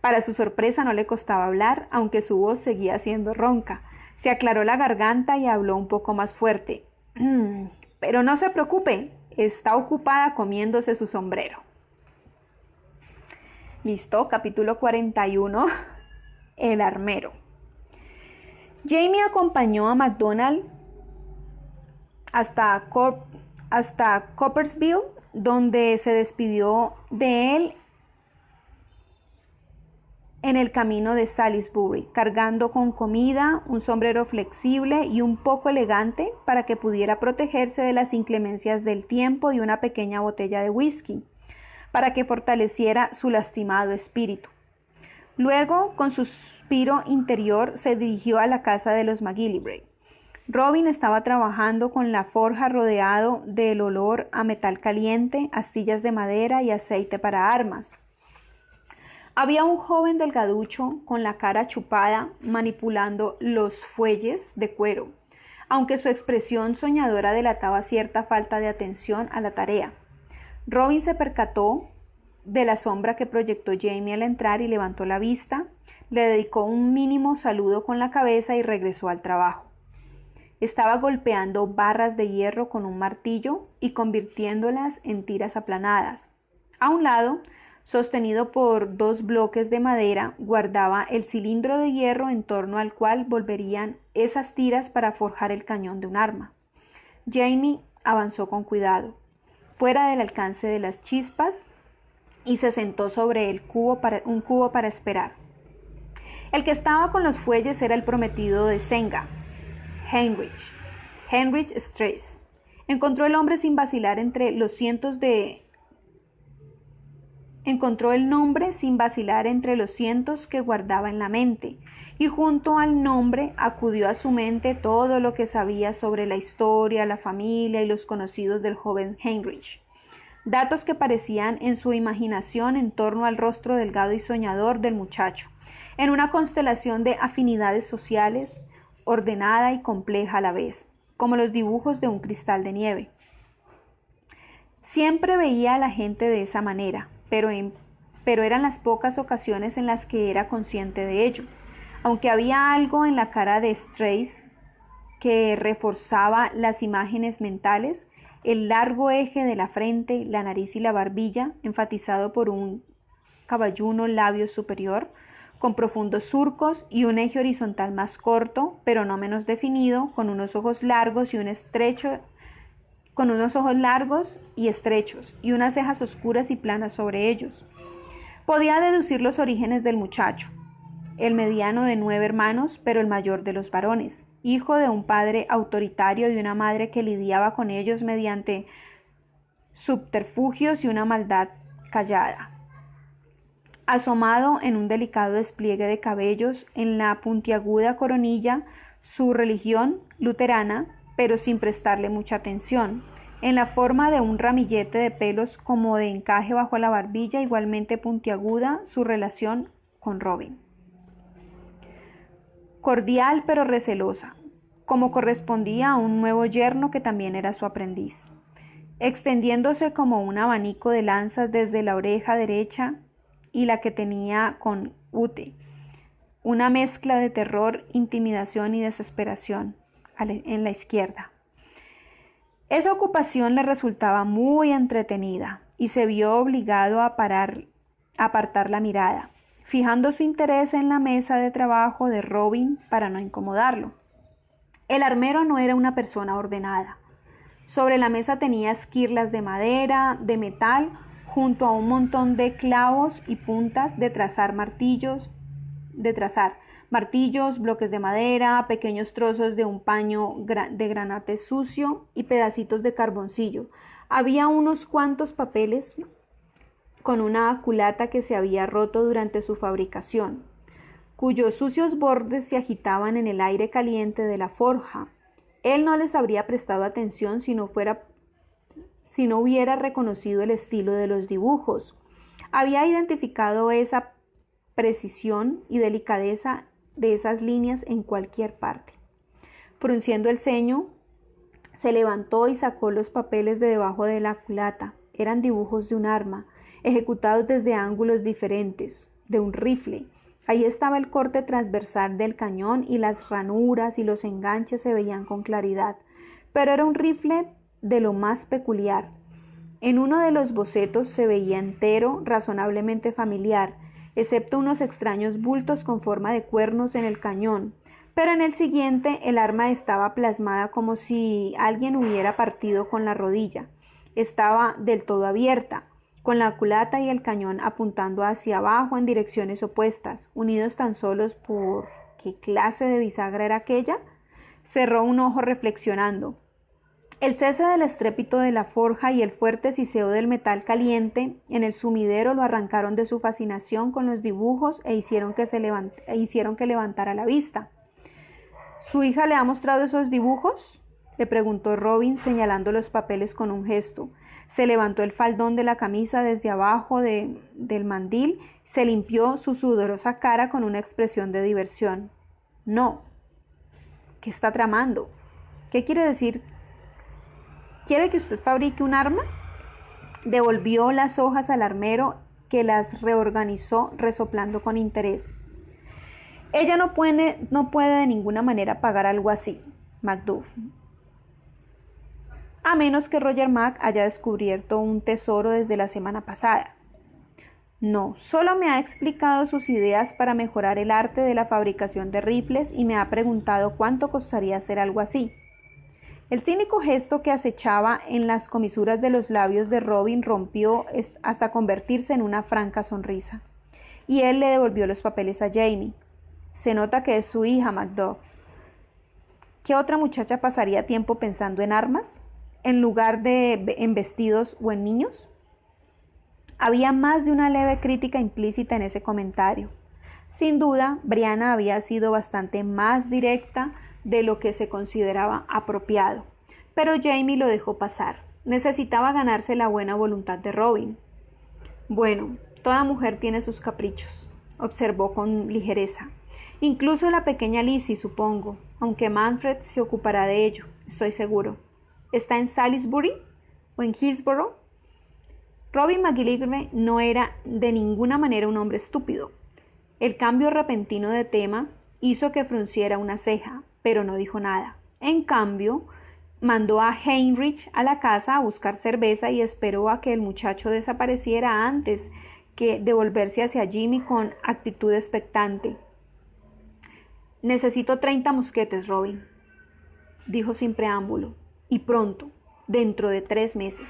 Para su sorpresa no le costaba hablar, aunque su voz seguía siendo ronca. Se aclaró la garganta y habló un poco más fuerte. Pero no se preocupe, está ocupada comiéndose su sombrero. Listo, capítulo 41, El armero. Jamie acompañó a McDonald hasta Coppersville, donde se despidió de él en el camino de Salisbury, cargando con comida, un sombrero flexible y un poco elegante para que pudiera protegerse de las inclemencias del tiempo, y una pequeña botella de whisky para que fortaleciera su lastimado espíritu. Luego, con suspiro interior, se dirigió a la casa de los McGillivray. Robin estaba trabajando con la forja, rodeado del olor a metal caliente, astillas de madera y aceite para armas. Había un joven delgaducho con la cara chupada manipulando los fuelles de cuero, aunque su expresión soñadora delataba cierta falta de atención a la tarea. Robin se percató de la sombra que proyectó Jamie al entrar y levantó la vista, le dedicó un mínimo saludo con la cabeza y regresó al trabajo. Estaba golpeando barras de hierro con un martillo y convirtiéndolas en tiras aplanadas. A un lado, sostenido por dos bloques de madera, guardaba el cilindro de hierro en torno al cual volverían esas tiras para forjar el cañón de un arma. Jamie avanzó con cuidado, fuera del alcance de las chispas, y se sentó sobre un cubo para esperar. El que estaba con los fuelles era el prometido de Senga, Heinrich Strauss. Encontró el nombre sin vacilar entre los cientos que guardaba en la mente, y junto al nombre acudió a su mente todo lo que sabía sobre la historia, la familia y los conocidos del joven Heinrich. Datos que parecían en su imaginación en torno al rostro delgado y soñador del muchacho, en una constelación de afinidades sociales, ordenada y compleja a la vez, como los dibujos de un cristal de nieve. Siempre veía a la gente de esa manera, pero eran las pocas ocasiones en las que era consciente de ello, aunque había algo en la cara de Strauss que reforzaba las imágenes mentales. El largo eje de la frente, la nariz y la barbilla, enfatizado por un caballuno labio superior, con profundos surcos, y un eje horizontal más corto, pero no menos definido, con unos ojos largos y estrechos, y unas cejas oscuras y planas sobre ellos. Podía deducir los orígenes del muchacho, el mediano de 9 hermanos, pero el mayor de los varones, hijo de un padre autoritario y una madre que lidiaba con ellos mediante subterfugios y una maldad callada. Asomado en un delicado despliegue de cabellos, en la puntiaguda coronilla, su religión luterana, pero sin prestarle mucha atención, en la forma de un ramillete de pelos como de encaje bajo la barbilla, igualmente puntiaguda, su relación con Robin. Cordial pero recelosa, como correspondía a un nuevo yerno que también era su aprendiz, extendiéndose como un abanico de lanzas desde la oreja derecha y la que tenía con Ute, una mezcla de terror, intimidación y desesperación en la izquierda. Esa ocupación le resultaba muy entretenida y se vio obligado a apartar la mirada, fijando su interés en la mesa de trabajo de Robin para no incomodarlo. El armero no era una persona ordenada. Sobre la mesa tenía esquirlas de madera, de metal, junto a un montón de clavos y puntas de trazar, martillos, bloques de madera, pequeños trozos de un paño de granate sucio y pedacitos de carboncillo. Había unos cuantos papeles con una culata que se había roto durante su fabricación, cuyos sucios bordes se agitaban en el aire caliente de la forja. Él no les habría prestado atención si no hubiera reconocido el estilo de los dibujos. Había identificado esa precisión y delicadeza de esas líneas en cualquier parte. Frunciendo el ceño, se levantó y sacó los papeles de debajo de la culata. Eran dibujos de un arma, ejecutados desde ángulos diferentes, de un rifle. Ahí estaba el corte transversal del cañón y las ranuras y los enganches se veían con claridad, pero era un rifle de lo más peculiar. En uno de los bocetos se veía entero, razonablemente familiar, excepto unos extraños bultos con forma de cuernos en el cañón, pero en el siguiente el arma estaba plasmada como si alguien hubiera partido con la rodilla. Estaba del todo abierta, con la culata y el cañón apuntando hacia abajo en direcciones opuestas, unidos tan solos por ¿qué clase de bisagra era aquella? Cerró un ojo reflexionando. El cese del estrépito de la forja y el fuerte siseo del metal caliente en el sumidero lo arrancaron de su fascinación con los dibujos e hicieron que levantara la vista. ¿Su hija le ha mostrado esos dibujos?, le preguntó Robin, señalando los papeles con un gesto. Se levantó el faldón de la camisa desde abajo del mandil, se limpió su sudorosa cara con una expresión de diversión. No. ¿Qué está tramando? ¿Qué quiere decir? ¿Quiere que usted fabrique un arma? Devolvió las hojas al armero, que las reorganizó resoplando con interés. Ella no puede de ninguna manera pagar algo así, Macduff. A menos que Roger Mac haya descubierto un tesoro desde la semana pasada. No, solo me ha explicado sus ideas para mejorar el arte de la fabricación de rifles y me ha preguntado cuánto costaría hacer algo así. El cínico gesto que acechaba en las comisuras de los labios de Robin rompió hasta convertirse en una franca sonrisa. Y él le devolvió los papeles a Jamie. Se nota que es su hija, Macduff. ¿Qué otra muchacha pasaría tiempo pensando en armas, en lugar de en vestidos o en niños? Había más de una leve crítica implícita en ese comentario. Sin duda, Brianna había sido bastante más directa de lo que se consideraba apropiado, pero Jamie lo dejó pasar. Necesitaba ganarse la buena voluntad de Robin. Bueno, toda mujer tiene sus caprichos, observó con ligereza. Incluso la pequeña Lizzie, supongo, aunque Manfred se ocupará de ello, estoy seguro. ¿Está en Salisbury o en Hillsborough? Robin McGillicuddy no era de ninguna manera un hombre estúpido. El cambio repentino de tema hizo que frunciera una ceja, pero no dijo nada. En cambio, mandó a Heinrich a la casa a buscar cerveza y esperó a que el muchacho desapareciera antes de volverse hacia Jimmy con actitud expectante. Necesito 30 mosquetes, Robin, dijo sin preámbulo, y pronto, dentro de 3 meses.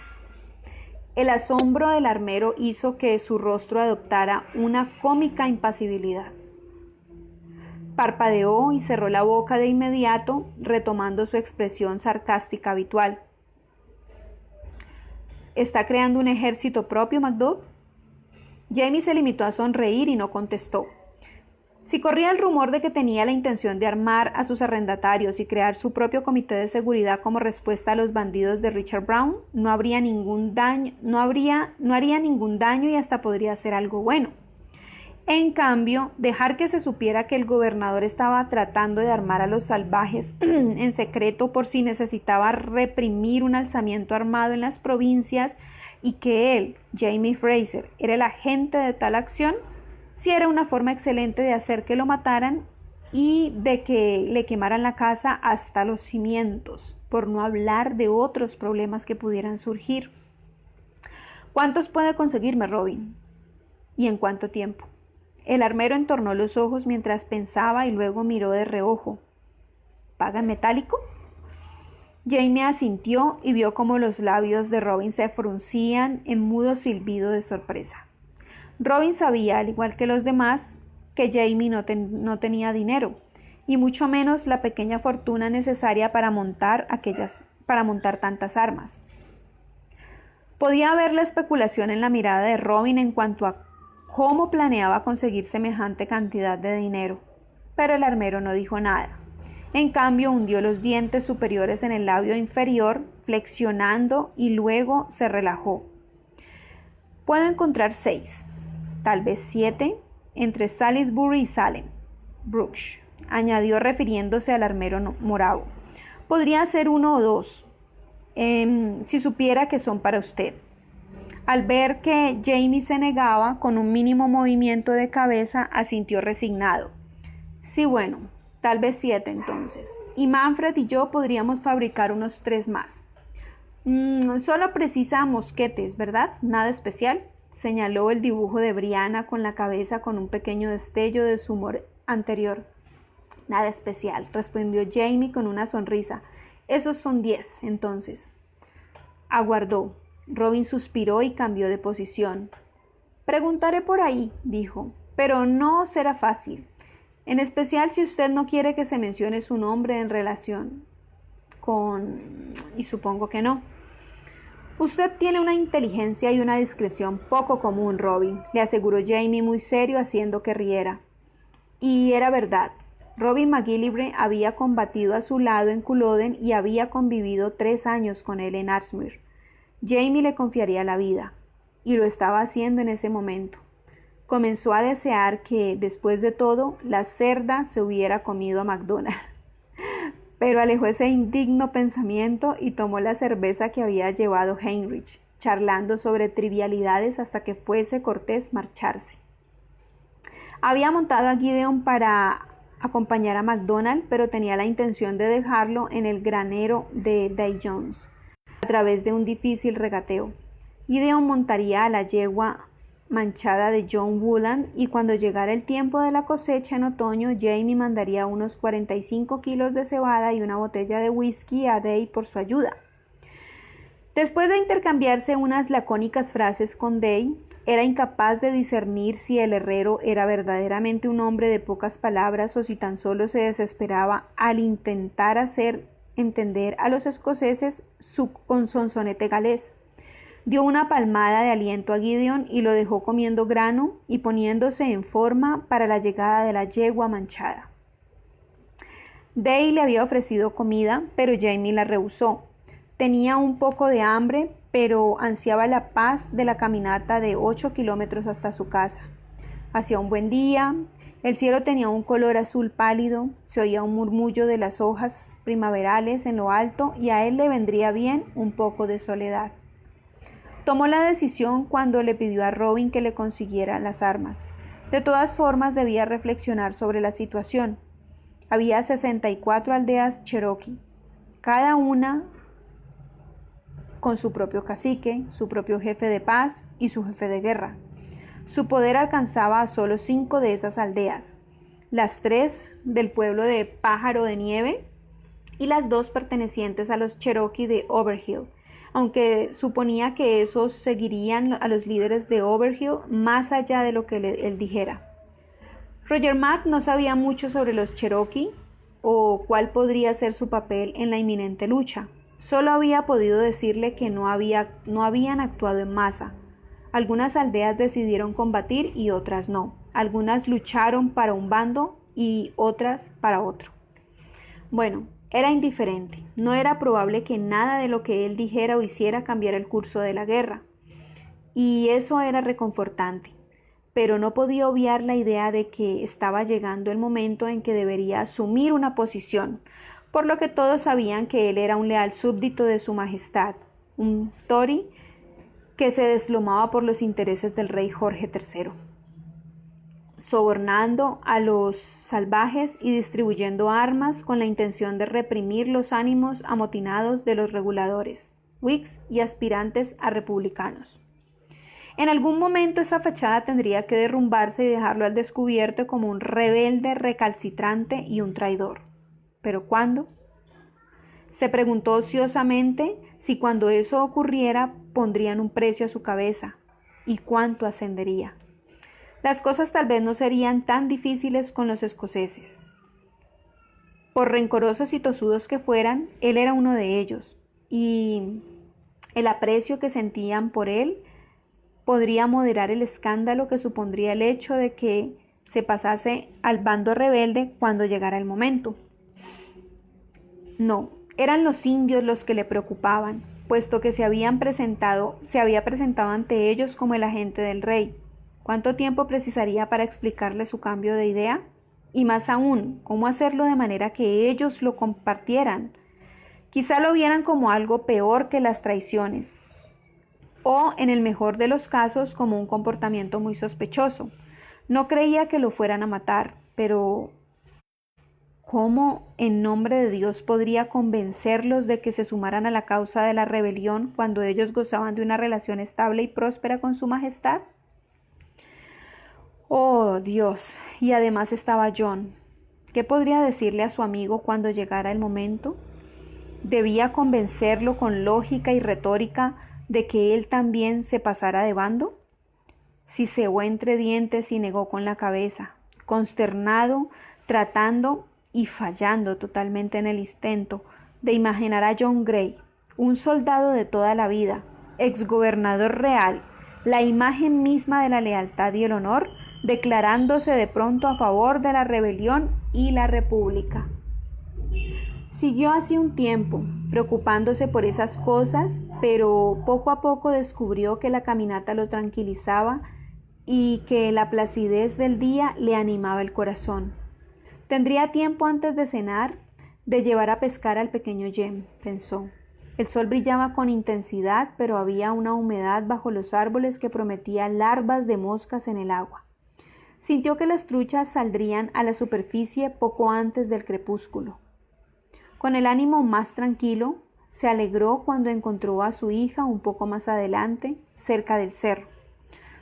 El asombro del armero hizo que su rostro adoptara una cómica impasibilidad. Parpadeó y cerró la boca de inmediato, retomando su expresión sarcástica habitual. ¿Está creando un ejército propio, Macduff? Jamie se limitó a sonreír y no contestó. Si corría el rumor de que tenía la intención de armar a sus arrendatarios y crear su propio comité de seguridad como respuesta a los bandidos de Richard Brown, no haría ningún daño y hasta podría ser algo bueno. En cambio, dejar que se supiera que el gobernador estaba tratando de armar a los salvajes en secreto por si necesitaba reprimir un alzamiento armado en las provincias y que él, Jamie Fraser, era el agente de tal acción, sí era una forma excelente de hacer que lo mataran y de que le quemaran la casa hasta los cimientos, por no hablar de otros problemas que pudieran surgir. ¿Cuántos puede conseguirme, Robin? ¿Y en cuánto tiempo? El armero entornó los ojos mientras pensaba y luego miró de reojo. ¿Paga en metálico? Jamie asintió y vio cómo los labios de Robin se fruncían en mudo silbido de sorpresa. Robin sabía, al igual que los demás, que Jamie no tenía dinero, y mucho menos la pequeña fortuna necesaria para montar tantas armas. Podía ver la especulación en la mirada de Robin en cuanto a cómo planeaba conseguir semejante cantidad de dinero, pero el armero no dijo nada. En cambio, hundió los dientes superiores en el labio inferior, flexionando, y luego se relajó. Puedo encontrar 6, tal vez 7, entre Salisbury y Salem, Brooks, añadió refiriéndose al armero moravo. Podría ser 1 o 2, si supiera que son para usted. Al ver que Jamie se negaba, con un mínimo movimiento de cabeza, asintió resignado. Sí, bueno, tal vez 7 entonces. Y Manfred y yo podríamos fabricar unos 3 más. Solo precisa mosquetes, ¿verdad? Nada especial, señaló el dibujo de Brianna con la cabeza con un pequeño destello de su humor anterior. Nada especial, respondió Jamie con una sonrisa. Esos son 10, entonces. Aguardó. Robin suspiró y cambió de posición. Preguntaré por ahí, dijo, pero no será fácil, en especial si usted no quiere que se mencione su nombre en relación con... y supongo que no. Usted tiene una inteligencia y una discreción poco común, Robin, le aseguró Jamie muy serio, haciendo que riera. Y era verdad. Robin McGillivray había combatido a su lado en Culloden y había convivido 3 años con él en Ardmere. Jamie le confiaría la vida, y lo estaba haciendo en ese momento. Comenzó a desear que, después de todo, la cerda se hubiera comido a MacDonald. Pero alejó ese indigno pensamiento y tomó la cerveza que había llevado Heinrich, charlando sobre trivialidades hasta que fuese cortés marcharse. Había montado a Gideon para acompañar a MacDonald, pero tenía la intención de dejarlo en el granero de Day Jones, a través de un difícil regateo. Gideon montaría a la yegua manchada de John Wooland, y cuando llegara el tiempo de la cosecha en otoño, Jamie mandaría unos 45 kilos de cebada y una botella de whisky a Day por su ayuda. Después de intercambiarse unas lacónicas frases con Day, era incapaz de discernir si el herrero era verdaderamente un hombre de pocas palabras o si tan solo se desesperaba al intentar hacer entender a los escoceses su consonsonete galés. Dio una palmada de aliento a Gideon y lo dejó comiendo grano y poniéndose en forma para la llegada de la yegua manchada. Day le había ofrecido comida, pero Jamie la rehusó. Tenía un poco de hambre, pero ansiaba la paz de la caminata de 8 kilómetros hasta su casa. Hacía un buen día, el cielo tenía un color azul pálido, se oía un murmullo de las hojas primaverales en lo alto y a él le vendría bien un poco de soledad. Tomó la decisión cuando le pidió a Robin que le consiguiera las armas. De todas formas, debía reflexionar sobre la situación. Había 64 aldeas cherokee, cada una con su propio cacique, su propio jefe de paz y su jefe de guerra. Su poder alcanzaba a solo 5 de esas aldeas, las 3 del pueblo de Pájaro de Nieve y las 2 pertenecientes a los Cherokee de Overhill, aunque suponía que esos seguirían a los líderes de Overhill más allá de lo que él dijera. Roger Mack no sabía mucho sobre los Cherokee o cuál podría ser su papel en la inminente lucha. Solo había podido decirle que no habían actuado en masa. Algunas aldeas decidieron combatir y otras no. Algunas lucharon para un bando y otras para otro. Bueno, era indiferente. No era probable que nada de lo que él dijera o hiciera cambiara el curso de la guerra. Y eso era reconfortante. Pero no podía obviar la idea de que estaba llegando el momento en que debería asumir una posición, por lo que todos sabían que él era un leal súbdito de su majestad, un Tory que se deslomaba por los intereses del rey Jorge III, sobornando a los salvajes y distribuyendo armas con la intención de reprimir los ánimos amotinados de los reguladores, Whigs y aspirantes a republicanos. En algún momento esa fachada tendría que derrumbarse y dejarlo al descubierto como un rebelde recalcitrante y un traidor. ¿Pero cuándo? Se preguntó ociosamente si cuando eso ocurriera pondrían un precio a su cabeza y cuánto ascendería. Las cosas tal vez no serían tan difíciles con los escoceses. Por rencorosos y tosudos que fueran, él era uno de ellos, y el aprecio que sentían por él podría moderar el escándalo que supondría el hecho de que se pasase al bando rebelde cuando llegara el momento. No, eran los indios los que le preocupaban, puesto que se había presentado ante ellos como el agente del rey. ¿Cuánto tiempo precisaría para explicarle su cambio de idea? Y más aún, ¿cómo hacerlo de manera que ellos lo compartieran? Quizá lo vieran como algo peor que las traiciones, o en el mejor de los casos como un comportamiento muy sospechoso. No creía que lo fueran a matar, pero ¿cómo en nombre de Dios podría convencerlos de que se sumaran a la causa de la rebelión cuando ellos gozaban de una relación estable y próspera con su majestad? Oh, Dios, y además estaba John. ¿Qué podría decirle a su amigo cuando llegara el momento? ¿Debía convencerlo con lógica y retórica de que él también se pasara de bando? Siseó entre dientes y negó con la cabeza, consternado, tratando y fallando totalmente en el intento de imaginar a John Gray, un soldado de toda la vida, exgobernador real, la imagen misma de la lealtad y el honor, declarándose de pronto a favor de la rebelión y la república. Siguió así un tiempo, preocupándose por esas cosas, pero poco a poco descubrió que la caminata lo tranquilizaba y que la placidez del día le animaba el corazón. Tendría tiempo antes de cenar de llevar a pescar al pequeño Jem, pensó. El sol brillaba con intensidad, pero había una humedad bajo los árboles que prometía larvas de moscas en el agua. Sintió que las truchas saldrían a la superficie poco antes del crepúsculo. Con el ánimo más tranquilo, se alegró cuando encontró a su hija un poco más adelante, cerca del cerro.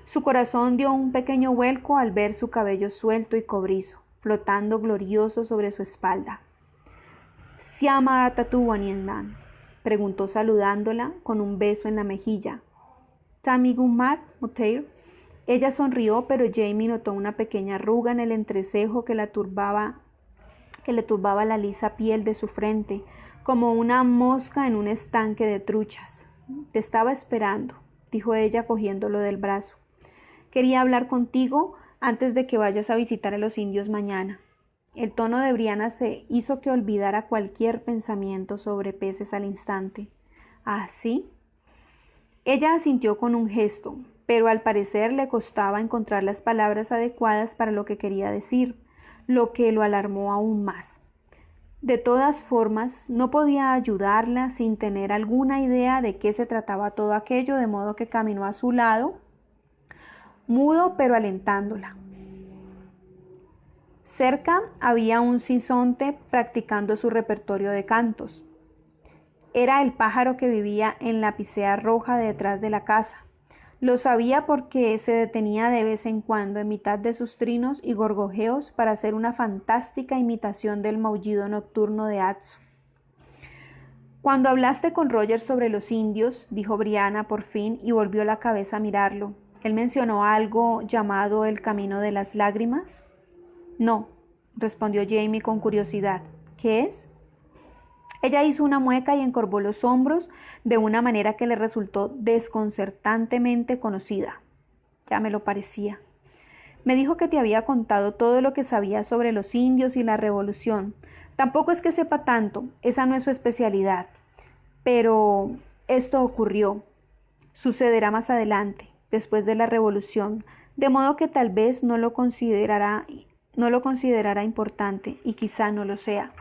Su corazón dio un pequeño vuelco al ver su cabello suelto y cobrizo, flotando glorioso sobre su espalda. «¿Siama Tatuaniendan?», preguntó saludándola con un beso en la mejilla. «¿Tamigumat Moteir?». Ella sonrió, pero Jamie notó una pequeña arruga en el entrecejo que le turbaba la lisa piel de su frente, como una mosca en un estanque de truchas. «Te estaba esperando», dijo ella cogiéndolo del brazo. «Quería hablar contigo antes de que vayas a visitar a los indios mañana». El tono de Brianna se hizo que olvidara cualquier pensamiento sobre peces al instante. «¿Ah, sí?». Ella asintió con un gesto, pero al parecer le costaba encontrar las palabras adecuadas para lo que quería decir, lo que lo alarmó aún más. De todas formas, no podía ayudarla sin tener alguna idea de qué se trataba todo aquello, de modo que caminó a su lado, mudo pero alentándola. Cerca había un sinsonte practicando su repertorio de cantos. Era el pájaro que vivía en la picea roja detrás de la casa. Lo sabía porque se detenía de vez en cuando en mitad de sus trinos y gorgojeos para hacer una fantástica imitación del maullido nocturno de Atsu. «Cuando hablaste con Roger sobre los indios», dijo Brianna por fin y volvió la cabeza a mirarlo, «¿él mencionó algo llamado el Camino de las Lágrimas?». «No», respondió Jamie con curiosidad. «¿Qué es?». Ella hizo una mueca y encorvó los hombros de una manera que le resultó desconcertantemente conocida. «Ya me lo parecía. Me dijo que te había contado todo lo que sabía sobre los indios y la revolución. Tampoco es que sepa tanto, esa no es su especialidad. Pero esto ocurrió. Sucederá más adelante, después de la revolución, de modo que tal vez no lo considerará importante y quizá no lo sea».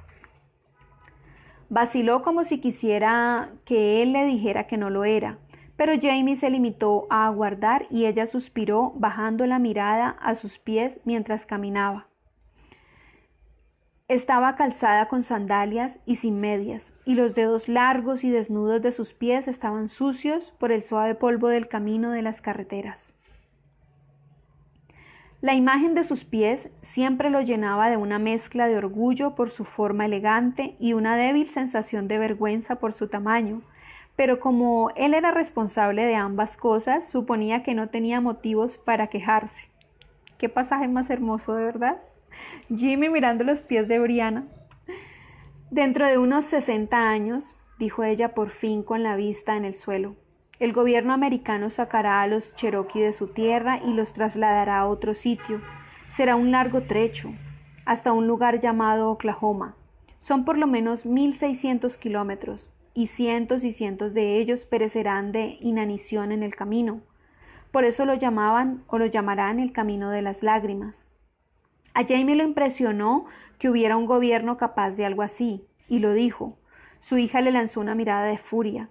Vaciló como si quisiera que él le dijera que no lo era, pero Jamie se limitó a aguardar y ella suspiró bajando la mirada a sus pies mientras caminaba. Estaba calzada con sandalias y sin medias, y los dedos largos y desnudos de sus pies estaban sucios por el suave polvo del camino de las carreteras. La imagen de sus pies siempre lo llenaba de una mezcla de orgullo por su forma elegante y una débil sensación de vergüenza por su tamaño, pero como él era responsable de ambas cosas, suponía que no tenía motivos para quejarse. Qué pasaje más hermoso, de verdad. Jimmy mirando los pies de Brianna. «Dentro de unos 60 años», dijo ella por fin con la vista en el suelo, «el gobierno americano sacará a los Cherokee de su tierra y los trasladará a otro sitio. Será un largo trecho, hasta un lugar llamado Oklahoma. Son por lo menos 1.600 kilómetros, y cientos de ellos perecerán de inanición en el camino. Por eso lo llamaban o lo llamarán el Camino de las Lágrimas». A Jamie lo impresionó que hubiera un gobierno capaz de algo así, y lo dijo. Su hija le lanzó una mirada de furia.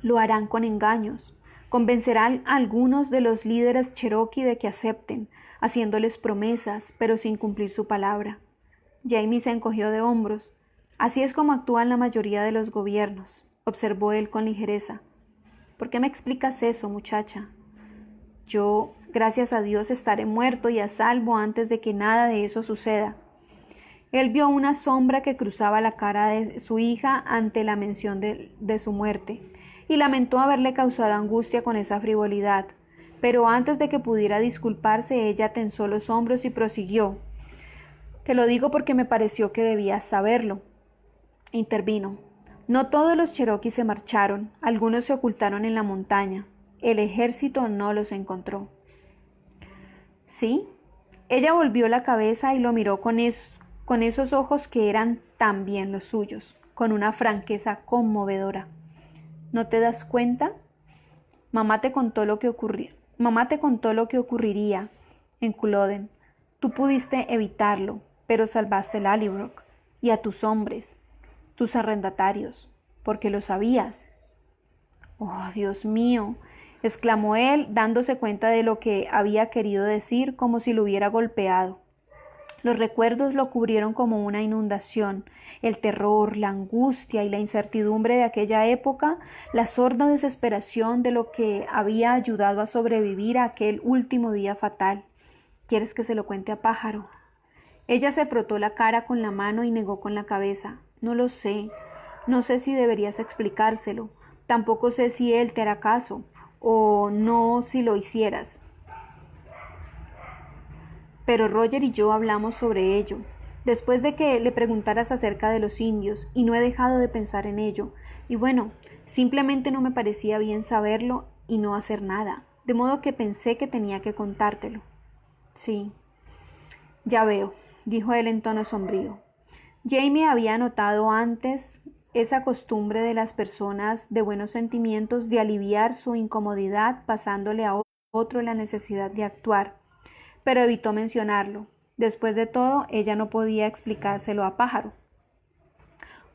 «Lo harán con engaños. Convencerán a algunos de los líderes Cherokee de que acepten, haciéndoles promesas, pero sin cumplir su palabra». Jamie se encogió de hombros. «Así es como actúan la mayoría de los gobiernos», observó él con ligereza. «¿Por qué me explicas eso, muchacha? Yo, gracias a Dios, estaré muerto y a salvo antes de que nada de eso suceda». Él vio una sombra que cruzaba la cara de su hija ante la mención de su muerte, y lamentó haberle causado angustia con esa frivolidad. Pero antes de que pudiera disculparse, ella tensó los hombros y prosiguió. «Te lo digo porque me pareció que debías saberlo», intervino. «No todos los Cherokee se marcharon, algunos se ocultaron en la montaña. El ejército no los encontró». ¿Sí? Ella volvió la cabeza y lo miró con esos ojos que eran también los suyos, con una franqueza conmovedora. ¿No te das cuenta? Mamá te contó lo que ocurriría en Culloden. Tú pudiste evitarlo, pero salvaste Lallybrook y a tus hombres, tus arrendatarios, porque lo sabías. Oh, Dios mío, exclamó él, dándose cuenta de lo que había querido decir, como si lo hubiera golpeado. Los recuerdos lo cubrieron como una inundación. El terror, la angustia y la incertidumbre de aquella época, la sorda desesperación de lo que había ayudado a sobrevivir a aquel último día fatal. ¿Quieres que se lo cuente a Pájaro? Ella se frotó la cara con la mano y negó con la cabeza. No lo sé. No sé si deberías explicárselo. Tampoco sé si él te hará caso, o no si lo hicieras. Pero Roger y yo hablamos sobre ello, después de que le preguntaras acerca de los indios, y no he dejado de pensar en ello. Y bueno, simplemente no me parecía bien saberlo y no hacer nada, de modo que pensé que tenía que contártelo. Sí, ya veo, dijo él en tono sombrío. Jamie había notado antes esa costumbre de las personas de buenos sentimientos de aliviar su incomodidad pasándole a otro la necesidad de actuar, pero evitó mencionarlo. Después de todo, ella no podía explicárselo a Pájaro.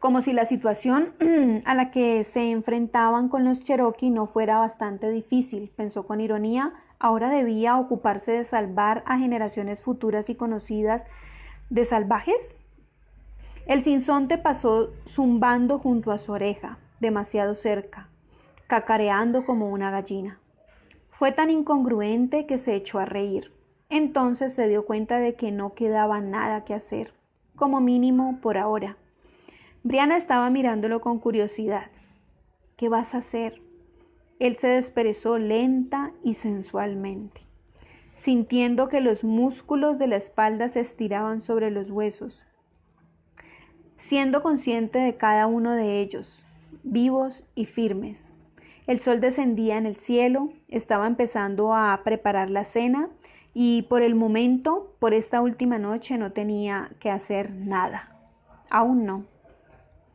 Como si la situación a la que se enfrentaban con los Cherokee no fuera bastante difícil, pensó con ironía, ahora debía ocuparse de salvar a generaciones futuras y conocidas de salvajes. El sinsonte pasó zumbando junto a su oreja, demasiado cerca, cacareando como una gallina. Fue tan incongruente que se echó a reír. Entonces se dio cuenta de que no quedaba nada que hacer, como mínimo por ahora. Brianna estaba mirándolo con curiosidad. ¿Qué vas a hacer? Él se desperezó lenta y sensualmente, sintiendo que los músculos de la espalda se estiraban sobre los huesos, siendo consciente de cada uno de ellos, vivos y firmes. El sol descendía en el cielo, estaba empezando a preparar la cena y por el momento, por esta última noche, no tenía que hacer nada. Aún no.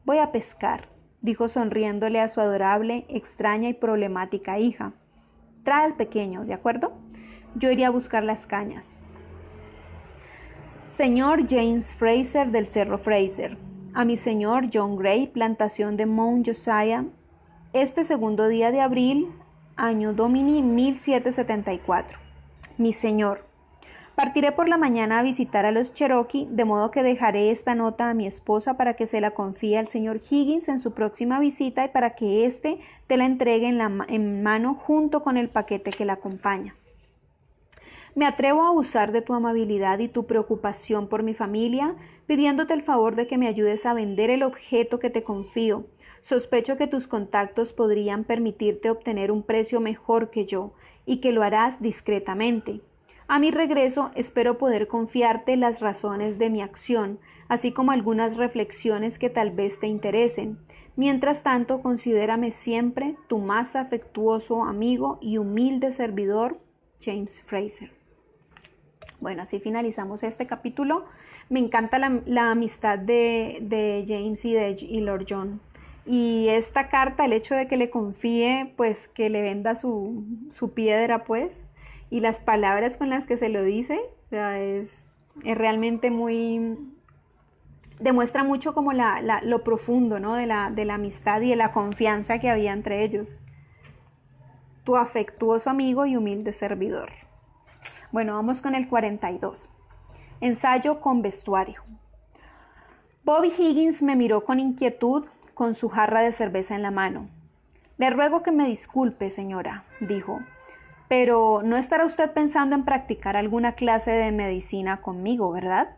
Voy a pescar, dijo sonriéndole a su adorable, extraña y problemática hija. Trae al pequeño, ¿de acuerdo? Yo iré a buscar las cañas. Señor James Fraser del Cerro Fraser, a mi señor John Gray, plantación de Mount Josiah, este segundo día de abril, año Domini 1774. Mi señor, partiré por la mañana a visitar a los Cherokee, de modo que dejaré esta nota a mi esposa para que se la confíe al señor Higgins en su próxima visita y para que éste te la entregue en mano junto con el paquete que la acompaña. Me atrevo a abusar de tu amabilidad y tu preocupación por mi familia, pidiéndote el favor de que me ayudes a vender el objeto que te confío. Sospecho que tus contactos podrían permitirte obtener un precio mejor que yo, y que lo harás discretamente. A mi regreso espero poder confiarte las razones de mi acción, así como algunas reflexiones que tal vez te interesen. Mientras tanto, considérame siempre tu más afectuoso amigo y humilde servidor, James Fraser. Bueno, así finalizamos este capítulo. Me encanta la amistad de James y Lord John. Y esta carta, el hecho de que le confíe, pues que le venda su piedra, pues, y las palabras con las que se lo dice, o sea, es realmente muy, demuestra mucho como lo profundo, ¿no? de la amistad y de la confianza que había entre ellos. Tu afectuoso amigo y humilde servidor. Bueno, vamos con el 42. Ensayo con vestuario. Bobby Higgins me miró con inquietud con su jarra de cerveza en la mano. Le ruego que me disculpe, señora, dijo, pero no estará usted pensando en practicar alguna clase de medicina conmigo, ¿verdad?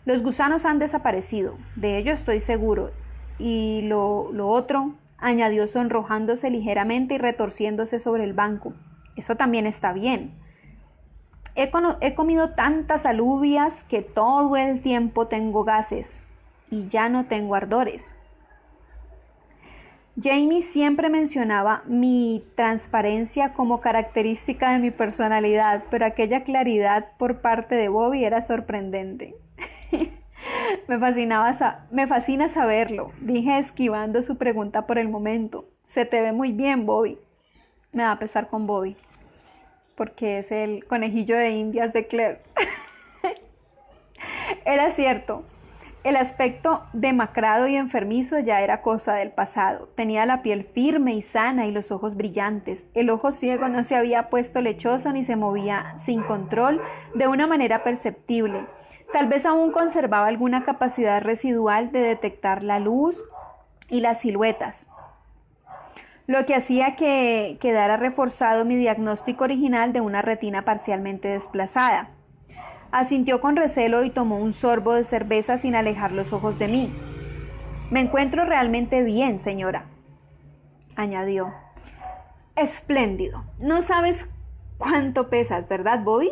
Los gusanos han desaparecido, de ello estoy seguro, y lo otro, añadió sonrojándose ligeramente y retorciéndose sobre el banco, eso también está bien. He comido tantas alubias que todo el tiempo tengo gases y ya no tengo ardores. Jamie siempre mencionaba mi transparencia como característica de mi personalidad, pero aquella claridad por parte de Bobby era sorprendente. Me fascina saberlo, dije esquivando su pregunta por el momento. Se te ve muy bien, Bobby. Me da pesar con Bobby, porque es el conejillo de Indias de Claire. Era cierto. El aspecto demacrado y enfermizo ya era cosa del pasado. Tenía la piel firme y sana y los ojos brillantes. El ojo ciego no se había puesto lechoso ni se movía sin control de una manera perceptible. Tal vez aún conservaba alguna capacidad residual de detectar la luz y las siluetas, lo que hacía que quedara reforzado mi diagnóstico original de una retina parcialmente desplazada. Asintió con recelo y tomó un sorbo de cerveza sin alejar los ojos de mí. Me encuentro realmente bien, señora, añadió. Espléndido. No sabes cuánto pesas, ¿verdad, Bobby?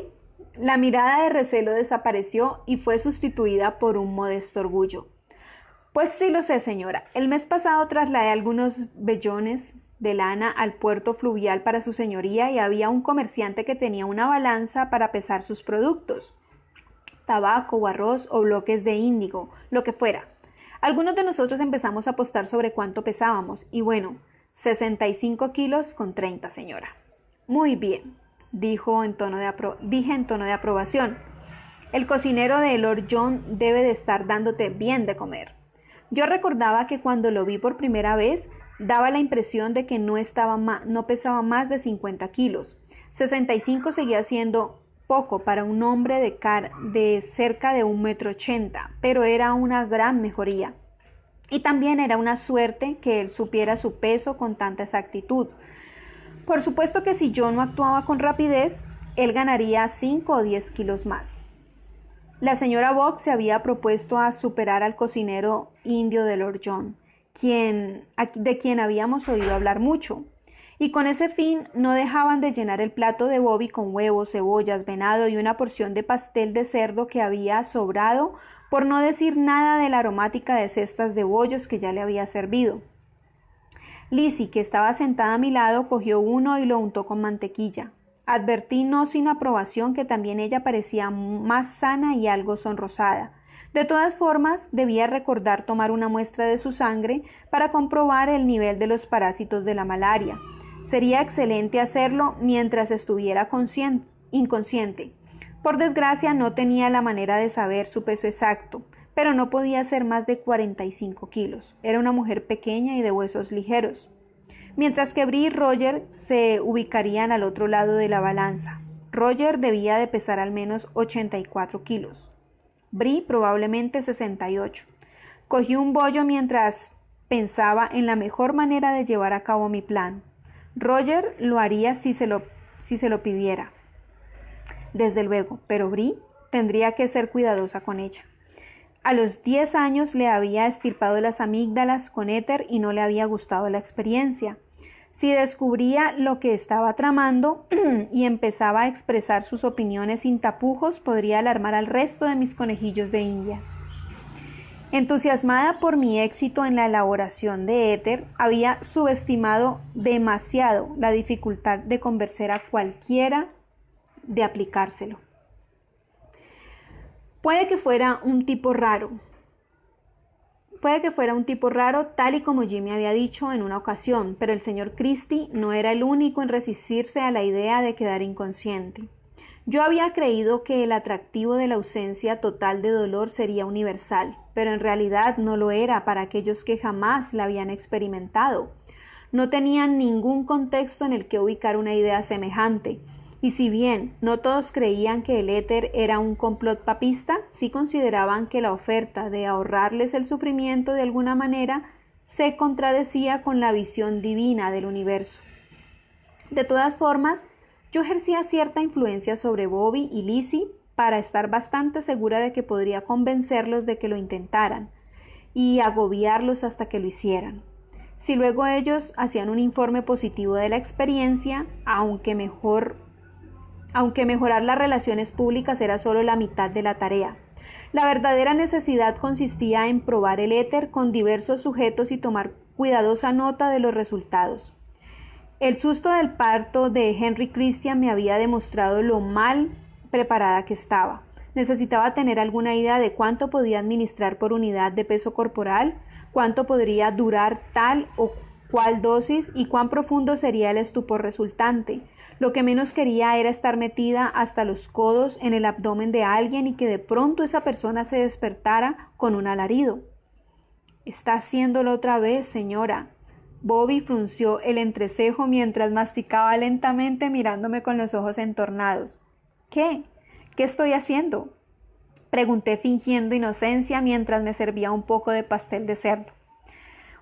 La mirada de recelo desapareció y fue sustituida por un modesto orgullo. Pues sí lo sé, señora. El mes pasado trasladé algunos vellones de lana al puerto fluvial para su señoría y había un comerciante que tenía una balanza para pesar sus productos. Tabaco o arroz o bloques de índigo, lo que fuera. Algunos de nosotros empezamos a apostar sobre cuánto pesábamos y bueno, 65 kilos con 30, señora. Muy bien, dije en tono de aprobación. El cocinero de Lord John debe de estar dándote bien de comer. Yo recordaba que cuando lo vi por primera vez daba la impresión de que no pesaba más de 50 kilos. 65 seguía siendo poco para un hombre de cerca de 1,80 m, pero era una gran mejoría. Y también era una suerte que él supiera su peso con tanta exactitud. Por supuesto que si yo no actuaba con rapidez, él ganaría 5 o 10 kilos más. La señora Bock se había propuesto a superar al cocinero indio de Lord John, de quien habíamos oído hablar mucho. Y con ese fin no dejaban de llenar el plato de Bobby con huevos, cebollas, venado y una porción de pastel de cerdo que había sobrado, por no decir nada de la aromática de cestas de bollos que ya le había servido. Lizzie, que estaba sentada a mi lado, cogió uno y lo untó con mantequilla. Advertí no sin aprobación que también ella parecía más sana y algo sonrosada. De todas formas, debía recordar tomar una muestra de su sangre para comprobar el nivel de los parásitos de la malaria. Sería excelente hacerlo mientras estuviera inconsciente. Por desgracia, no tenía la manera de saber su peso exacto, pero no podía ser más de 45 kilos. Era una mujer pequeña y de huesos ligeros. Mientras que Bree y Roger se ubicarían al otro lado de la balanza. Roger debía de pesar al menos 84 kilos. Bree probablemente 68. Cogí un bollo mientras pensaba en la mejor manera de llevar a cabo mi plan. Roger lo haría si se lo pidiera. Desde luego, pero Bree tendría que ser cuidadosa con ella. A los 10 años le había estirpado las amígdalas con éter y no le había gustado la experiencia. Si descubría lo que estaba tramando y empezaba a expresar sus opiniones sin tapujos, podría alarmar al resto de mis conejillos de India. Entusiasmada por mi éxito en la elaboración de éter, había subestimado demasiado la dificultad de convencer a cualquiera de aplicárselo. Puede que fuera un tipo raro, tal y como Jimmy había dicho en una ocasión, pero el señor Christie no era el único en resistirse a la idea de quedar inconsciente. Yo había creído que el atractivo de la ausencia total de dolor sería universal, pero en realidad no lo era para aquellos que jamás la habían experimentado. No tenían ningún contexto en el que ubicar una idea semejante. Y si bien no todos creían que el éter era un complot papista, sí consideraban que la oferta de ahorrarles el sufrimiento de alguna manera se contradecía con la visión divina del universo. De todas formas, yo ejercía cierta influencia sobre Bobby y Lizzie para estar bastante segura de que podría convencerlos de que lo intentaran y agobiarlos hasta que lo hicieran. Si luego ellos hacían un informe positivo de la experiencia, aunque mejor aunque mejorar las relaciones públicas era solo la mitad de la tarea. La verdadera necesidad consistía en probar el éter con diversos sujetos y tomar cuidadosa nota de los resultados. El susto del parto de Henry Christian me había demostrado lo mal preparada que estaba. Necesitaba tener alguna idea de cuánto podía administrar por unidad de peso corporal, cuánto podría durar tal o cual dosis y cuán profundo sería el estupor resultante. Lo que menos quería era estar metida hasta los codos en el abdomen de alguien y que de pronto esa persona se despertara con un alarido. «Está haciéndolo otra vez, señora». Bobby frunció el entrecejo mientras masticaba lentamente mirándome con los ojos entornados. «¿Qué? ¿Qué estoy haciendo?», pregunté fingiendo inocencia mientras me servía un poco de pastel de cerdo.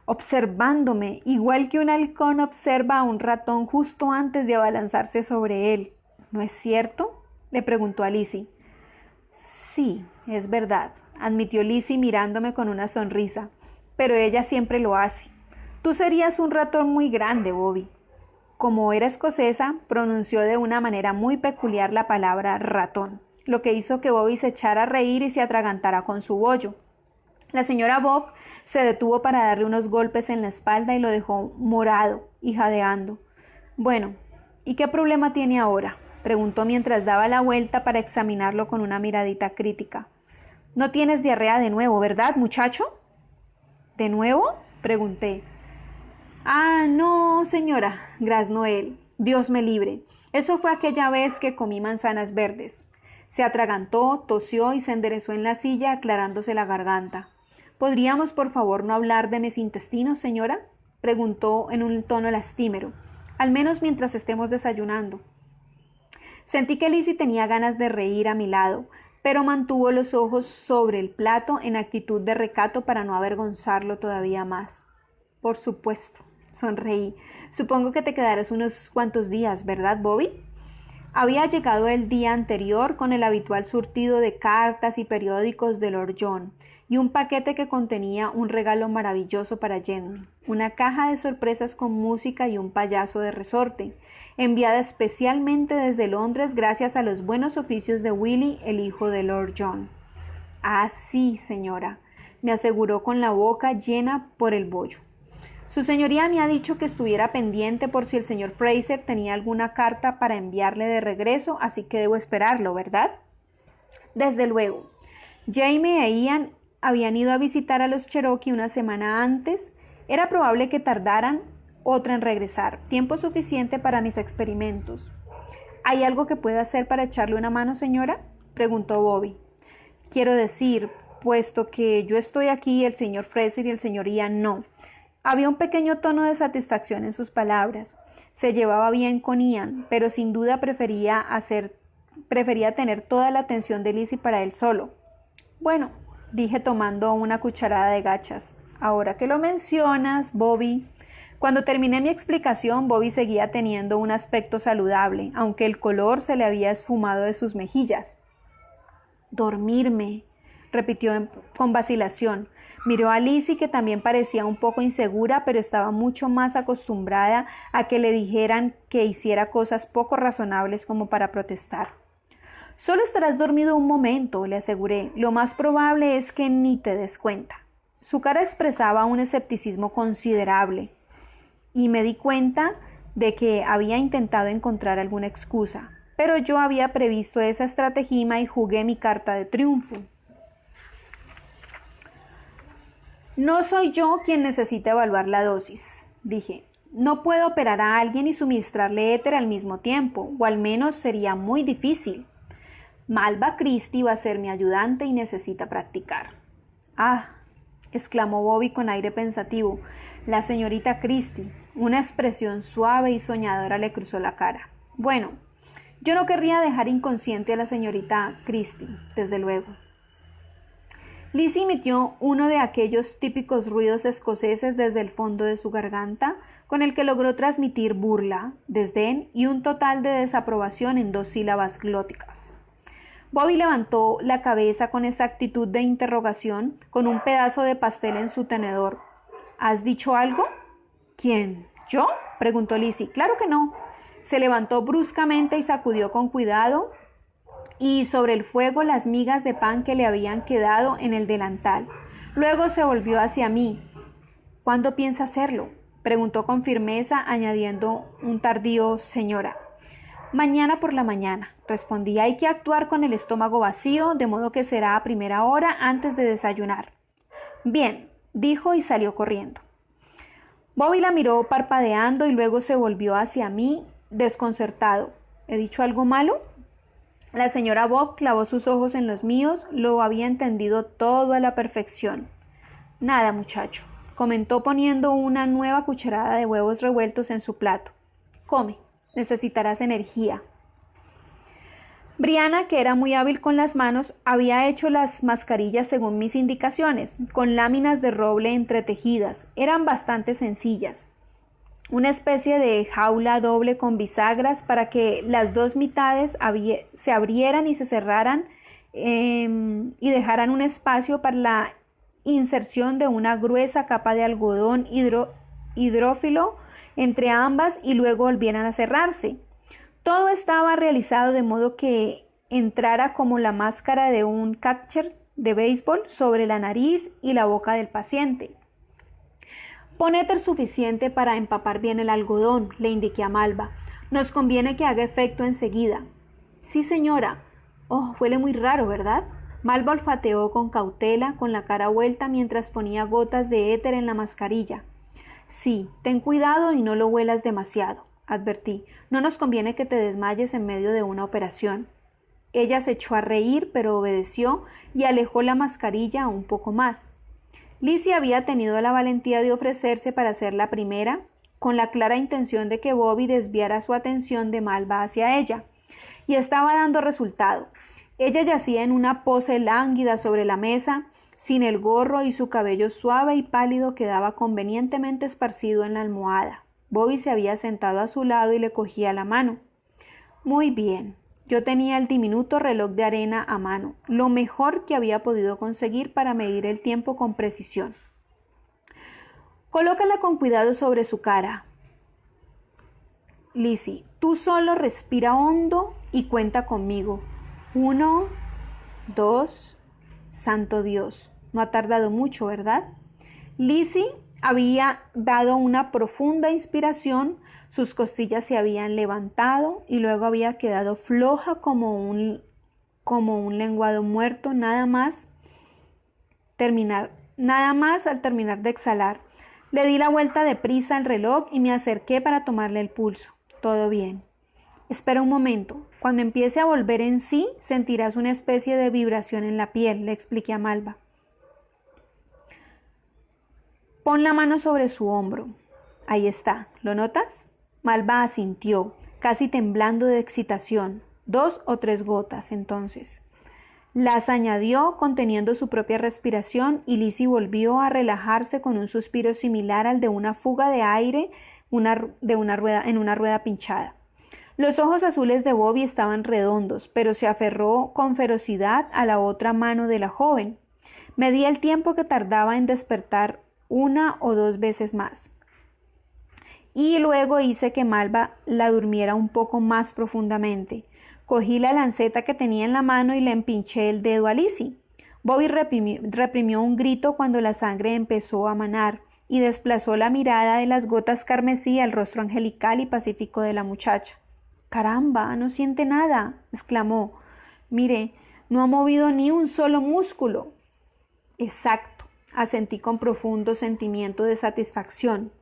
«Observándome, igual que un halcón observa a un ratón justo antes de abalanzarse sobre él. ¿No es cierto?», le preguntó a Lizzie. «Sí, es verdad», admitió Lizzie mirándome con una sonrisa, «pero ella siempre lo hace. Tú serías un ratón muy grande, Bobby». Como era escocesa, pronunció de una manera muy peculiar la palabra ratón, lo que hizo que Bobby se echara a reír y se atragantara con su bollo. La señora Bob se detuvo para darle unos golpes en la espalda y lo dejó morado y jadeando. «Bueno, ¿y qué problema tiene ahora?», preguntó mientras daba la vuelta para examinarlo con una miradita crítica. «No tienes diarrea de nuevo, ¿verdad, muchacho?». «¿De nuevo?», pregunté. «Ah, no, señora», graznó él. «Dios me libre. Eso fue aquella vez que comí manzanas verdes». Se atragantó, tosió y se enderezó en la silla, aclarándose la garganta. «¿Podríamos, por favor, no hablar de mis intestinos, señora?», preguntó en un tono lastimero. «Al menos mientras estemos desayunando». Sentí que Lizzie tenía ganas de reír a mi lado, pero mantuvo los ojos sobre el plato en actitud de recato para no avergonzarlo todavía más. «Por supuesto», sonreí. «Supongo que te quedarás unos cuantos días, ¿verdad, Bobby?». Había llegado el día anterior con el habitual surtido de cartas y periódicos de Lord John y un paquete que contenía un regalo maravilloso para Jenny, una caja de sorpresas con música y un payaso de resorte, enviada especialmente desde Londres gracias a los buenos oficios de Willy, el hijo de Lord John. «Ah, sí, señora», me aseguró con la boca llena por el bollo. «Su señoría me ha dicho que estuviera pendiente por si el señor Fraser tenía alguna carta para enviarle de regreso, así que debo esperarlo, ¿verdad?». «Desde luego. Jamie e Ian habían ido a visitar a los Cherokee una semana antes. Era probable que tardaran otra en regresar, tiempo suficiente para mis experimentos». «¿Hay algo que pueda hacer para echarle una mano, señora?», preguntó Bobby. «Quiero decir, puesto que yo estoy aquí, el señor Fraser y el señor Ian no». Había un pequeño tono de satisfacción en sus palabras. Se llevaba bien con Ian, pero sin duda prefería tener toda la atención de Lizzie para él solo. «Bueno», dije tomando una cucharada de gachas. «Ahora que lo mencionas, Bobby». Cuando terminé mi explicación, Bobby seguía teniendo un aspecto saludable, aunque el color se le había esfumado de sus mejillas. «Dormirme», repitió con vacilación. Miró a Lizzie, que también parecía un poco insegura, pero estaba mucho más acostumbrada a que le dijeran que hiciera cosas poco razonables como para protestar. «Solo estarás dormido un momento», le aseguré. «Lo más probable es que ni te des cuenta». Su cara expresaba un escepticismo considerable, y me di cuenta de que había intentado encontrar alguna excusa, pero yo había previsto esa estratagema y jugué mi carta de triunfo. «No soy yo quien necesita evaluar la dosis», dije. «No puedo operar a alguien y suministrarle éter al mismo tiempo, o al menos sería muy difícil. Malva Christie va a ser mi ayudante y necesita practicar». «Ah», exclamó Bobby con aire pensativo, «la señorita Christie». Una expresión suave y soñadora le cruzó la cara. «Bueno, yo no querría dejar inconsciente a la señorita Christie, desde luego». Lizzie emitió uno de aquellos típicos ruidos escoceses desde el fondo de su garganta, con el que logró transmitir burla, desdén y un total de desaprobación en 2 sílabas glóticas. Bobby levantó la cabeza con esa actitud de interrogación, con un pedazo de pastel en su tenedor. «¿Has dicho algo?». «¿Quién? ¿Yo?», preguntó Lizzie. «Claro que no. Se levantó bruscamente y sacudió con cuidado y sobre el fuego las migas de pan que le habían quedado en el delantal. Luego se volvió hacia mí. ¿Cuándo piensa hacerlo?, preguntó con firmeza, añadiendo un tardío señora. Mañana por la mañana, respondí. Hay que actuar con el estómago vacío, de modo que será a primera hora antes de desayunar. Bien, dijo y salió corriendo. Bobby la miró parpadeando y luego se volvió hacia mí, desconcertado. ¿He dicho algo malo? La señora Bob clavó sus ojos en los míos, lo había entendido todo a la perfección. Nada, muchacho, comentó poniendo una nueva cucharada de huevos revueltos en su plato. Come, necesitarás energía. Brianna, que era muy hábil con las manos, había hecho las mascarillas según mis indicaciones, con láminas de roble entretejidas. Eran bastante sencillas. Una especie de jaula doble con bisagras para que las dos mitades se abrieran y se cerraran y dejaran un espacio para la inserción de una gruesa capa de algodón hidrófilo entre ambas y luego volvieran a cerrarse. Todo estaba realizado de modo que entrara como la máscara de un catcher de béisbol sobre la nariz y la boca del paciente. Pon éter suficiente para empapar bien el algodón, le indiqué a Malva. Nos conviene que haga efecto enseguida. Sí, señora. Oh, huele muy raro, ¿verdad? Malva olfateó con cautela, con la cara vuelta, mientras ponía gotas de éter en la mascarilla. Sí, ten cuidado y no lo huelas demasiado, advertí. No nos conviene que te desmayes en medio de una operación. Ella se echó a reír, pero obedeció y alejó la mascarilla un poco más. Lizzie había tenido la valentía de ofrecerse para ser la primera, con la clara intención de que Bobby desviara su atención de Malva hacia ella, y estaba dando resultado. Ella yacía en una pose lánguida sobre la mesa, sin el gorro, y su cabello suave y pálido quedaba convenientemente esparcido en la almohada. Bobby se había sentado a su lado y le cogía la mano. Muy bien. Yo tenía el diminuto reloj de arena a mano, lo mejor que había podido conseguir para medir el tiempo con precisión. Colócala con cuidado sobre su cara. Lizzie, tú solo respira hondo y cuenta conmigo. 1, 2, santo Dios. No ha tardado mucho, ¿verdad? Lizzie había dado una profunda inspiración, sus costillas se habían levantado y luego había quedado floja como un lenguado muerto, nada más al terminar de exhalar. Le di la vuelta deprisa al reloj y me acerqué para tomarle el pulso. Todo bien. Espera un momento. Cuando empiece a volver en sí, sentirás una especie de vibración en la piel, le expliqué a Malva. Pon la mano sobre su hombro. Ahí está. ¿Lo notas? Malva asintió, casi temblando de excitación. 2 o 3 gotas, entonces. Las añadió conteniendo su propia respiración y Lizzie volvió a relajarse con un suspiro similar al de una fuga de aire en una rueda pinchada. Los ojos azules de Bobby estaban redondos, pero se aferró con ferocidad a la otra mano de la joven. Medía el tiempo que tardaba en despertar 1 o 2 veces más. Y luego hice que Malva la durmiera un poco más profundamente. Cogí la lanceta que tenía en la mano y le empinché el dedo a Lizzie. Bobby reprimió un grito cuando la sangre empezó a manar y desplazó la mirada de las gotas carmesí al rostro angelical y pacífico de la muchacha. «Caramba, no siente nada», exclamó. «Mire, no ha movido ni un solo músculo». «Exacto», asentí con profundo sentimiento de satisfacción.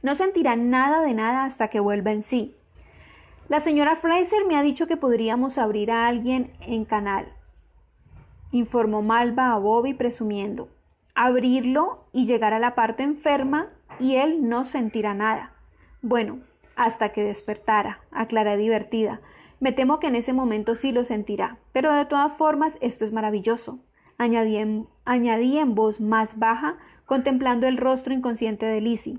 No sentirá nada de nada hasta que vuelva en sí. La señora Fraser me ha dicho que podríamos abrir a alguien en canal, informó Malva a Bobby presumiendo. Abrirlo y llegar a la parte enferma y él no sentirá nada. Bueno, hasta que despertara, aclaré divertida. Me temo que en ese momento sí lo sentirá, pero de todas formas esto es maravilloso. Añadí en voz más baja, contemplando el rostro inconsciente de Lizzie.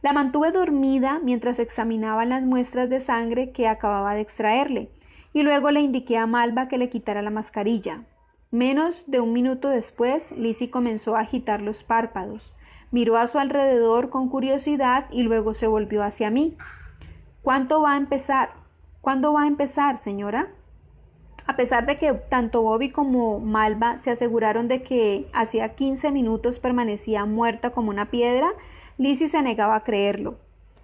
La mantuve dormida mientras examinaba las muestras de sangre que acababa de extraerle, y luego le indiqué a Malva que le quitara la mascarilla. Menos de un minuto después, Lizzie comenzó a agitar los párpados. Miró a su alrededor con curiosidad y luego se volvió hacia mí. ¿Cuánto va a empezar? ¿Cuándo va a empezar, señora? A pesar de que tanto Bobby como Malva se aseguraron de que hacía 15 minutos permanecía muerta como una piedra, Lizzie se negaba a creerlo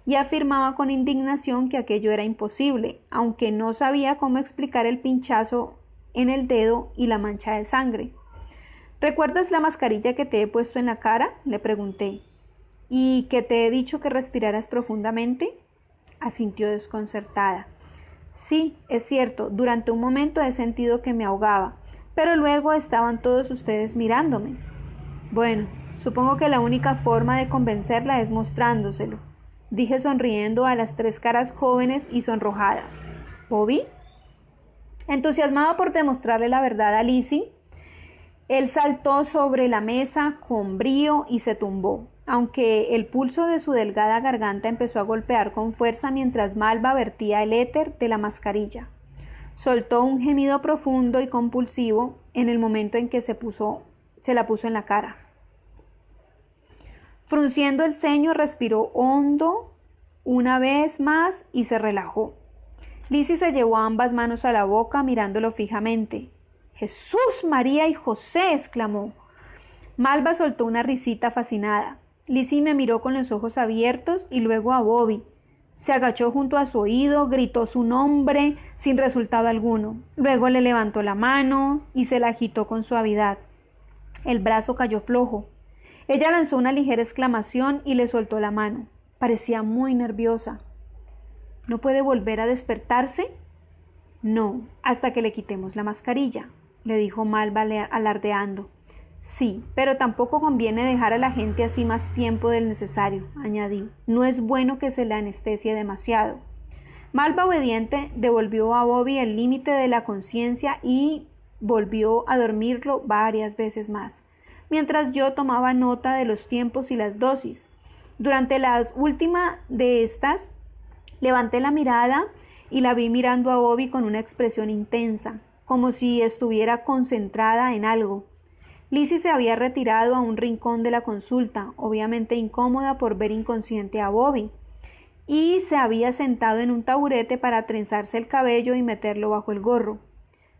y afirmaba con indignación que aquello era imposible, aunque no sabía cómo explicar el pinchazo en el dedo y la mancha de sangre. ¿Recuerdas la mascarilla que te he puesto en la cara?, le pregunté. ¿Y que te he dicho que respiraras profundamente?, asintió desconcertada. Sí, es cierto, durante un momento he sentido que me ahogaba, pero luego estaban todos ustedes mirándome. Bueno, supongo que la única forma de convencerla es mostrándoselo, dije sonriendo a las 3 caras jóvenes y sonrojadas. ¿Bobby? Entusiasmado por demostrarle la verdad a Lizzie, él saltó sobre la mesa con brío y se tumbó, aunque el pulso de su delgada garganta empezó a golpear con fuerza mientras Malva vertía el éter de la mascarilla. Soltó un gemido profundo y compulsivo en el momento en que se la puso en la cara. Frunciendo el ceño, respiró hondo una vez más y se relajó. Lizzie se llevó ambas manos a la boca mirándolo fijamente. «¡Jesús, María y José!», exclamó. Malva soltó una risita fascinada. Lizzie me miró con los ojos abiertos y luego a Bobby. Se agachó junto a su oído, gritó su nombre sin resultado alguno. Luego le levantó la mano y se la agitó con suavidad. El brazo cayó flojo. Ella lanzó una ligera exclamación y le soltó la mano. Parecía muy nerviosa. ¿No puede volver a despertarse? No, hasta que le quitemos la mascarilla, le dijo Malva alardeando. Sí, pero tampoco conviene dejar a la gente así más tiempo del necesario, añadí. No es bueno que se la anestesie demasiado. Malva, obediente, devolvió a Bobby el límite de la conciencia y volvió a dormirlo varias veces más, mientras yo tomaba nota de los tiempos y las dosis. Durante la última de estas, levanté la mirada y la vi mirando a Bobby con una expresión intensa, como si estuviera concentrada en algo. Lizzie se había retirado a un rincón de la consulta, obviamente incómoda por ver inconsciente a Bobby, y se había sentado en un taburete para trenzarse el cabello y meterlo bajo el gorro.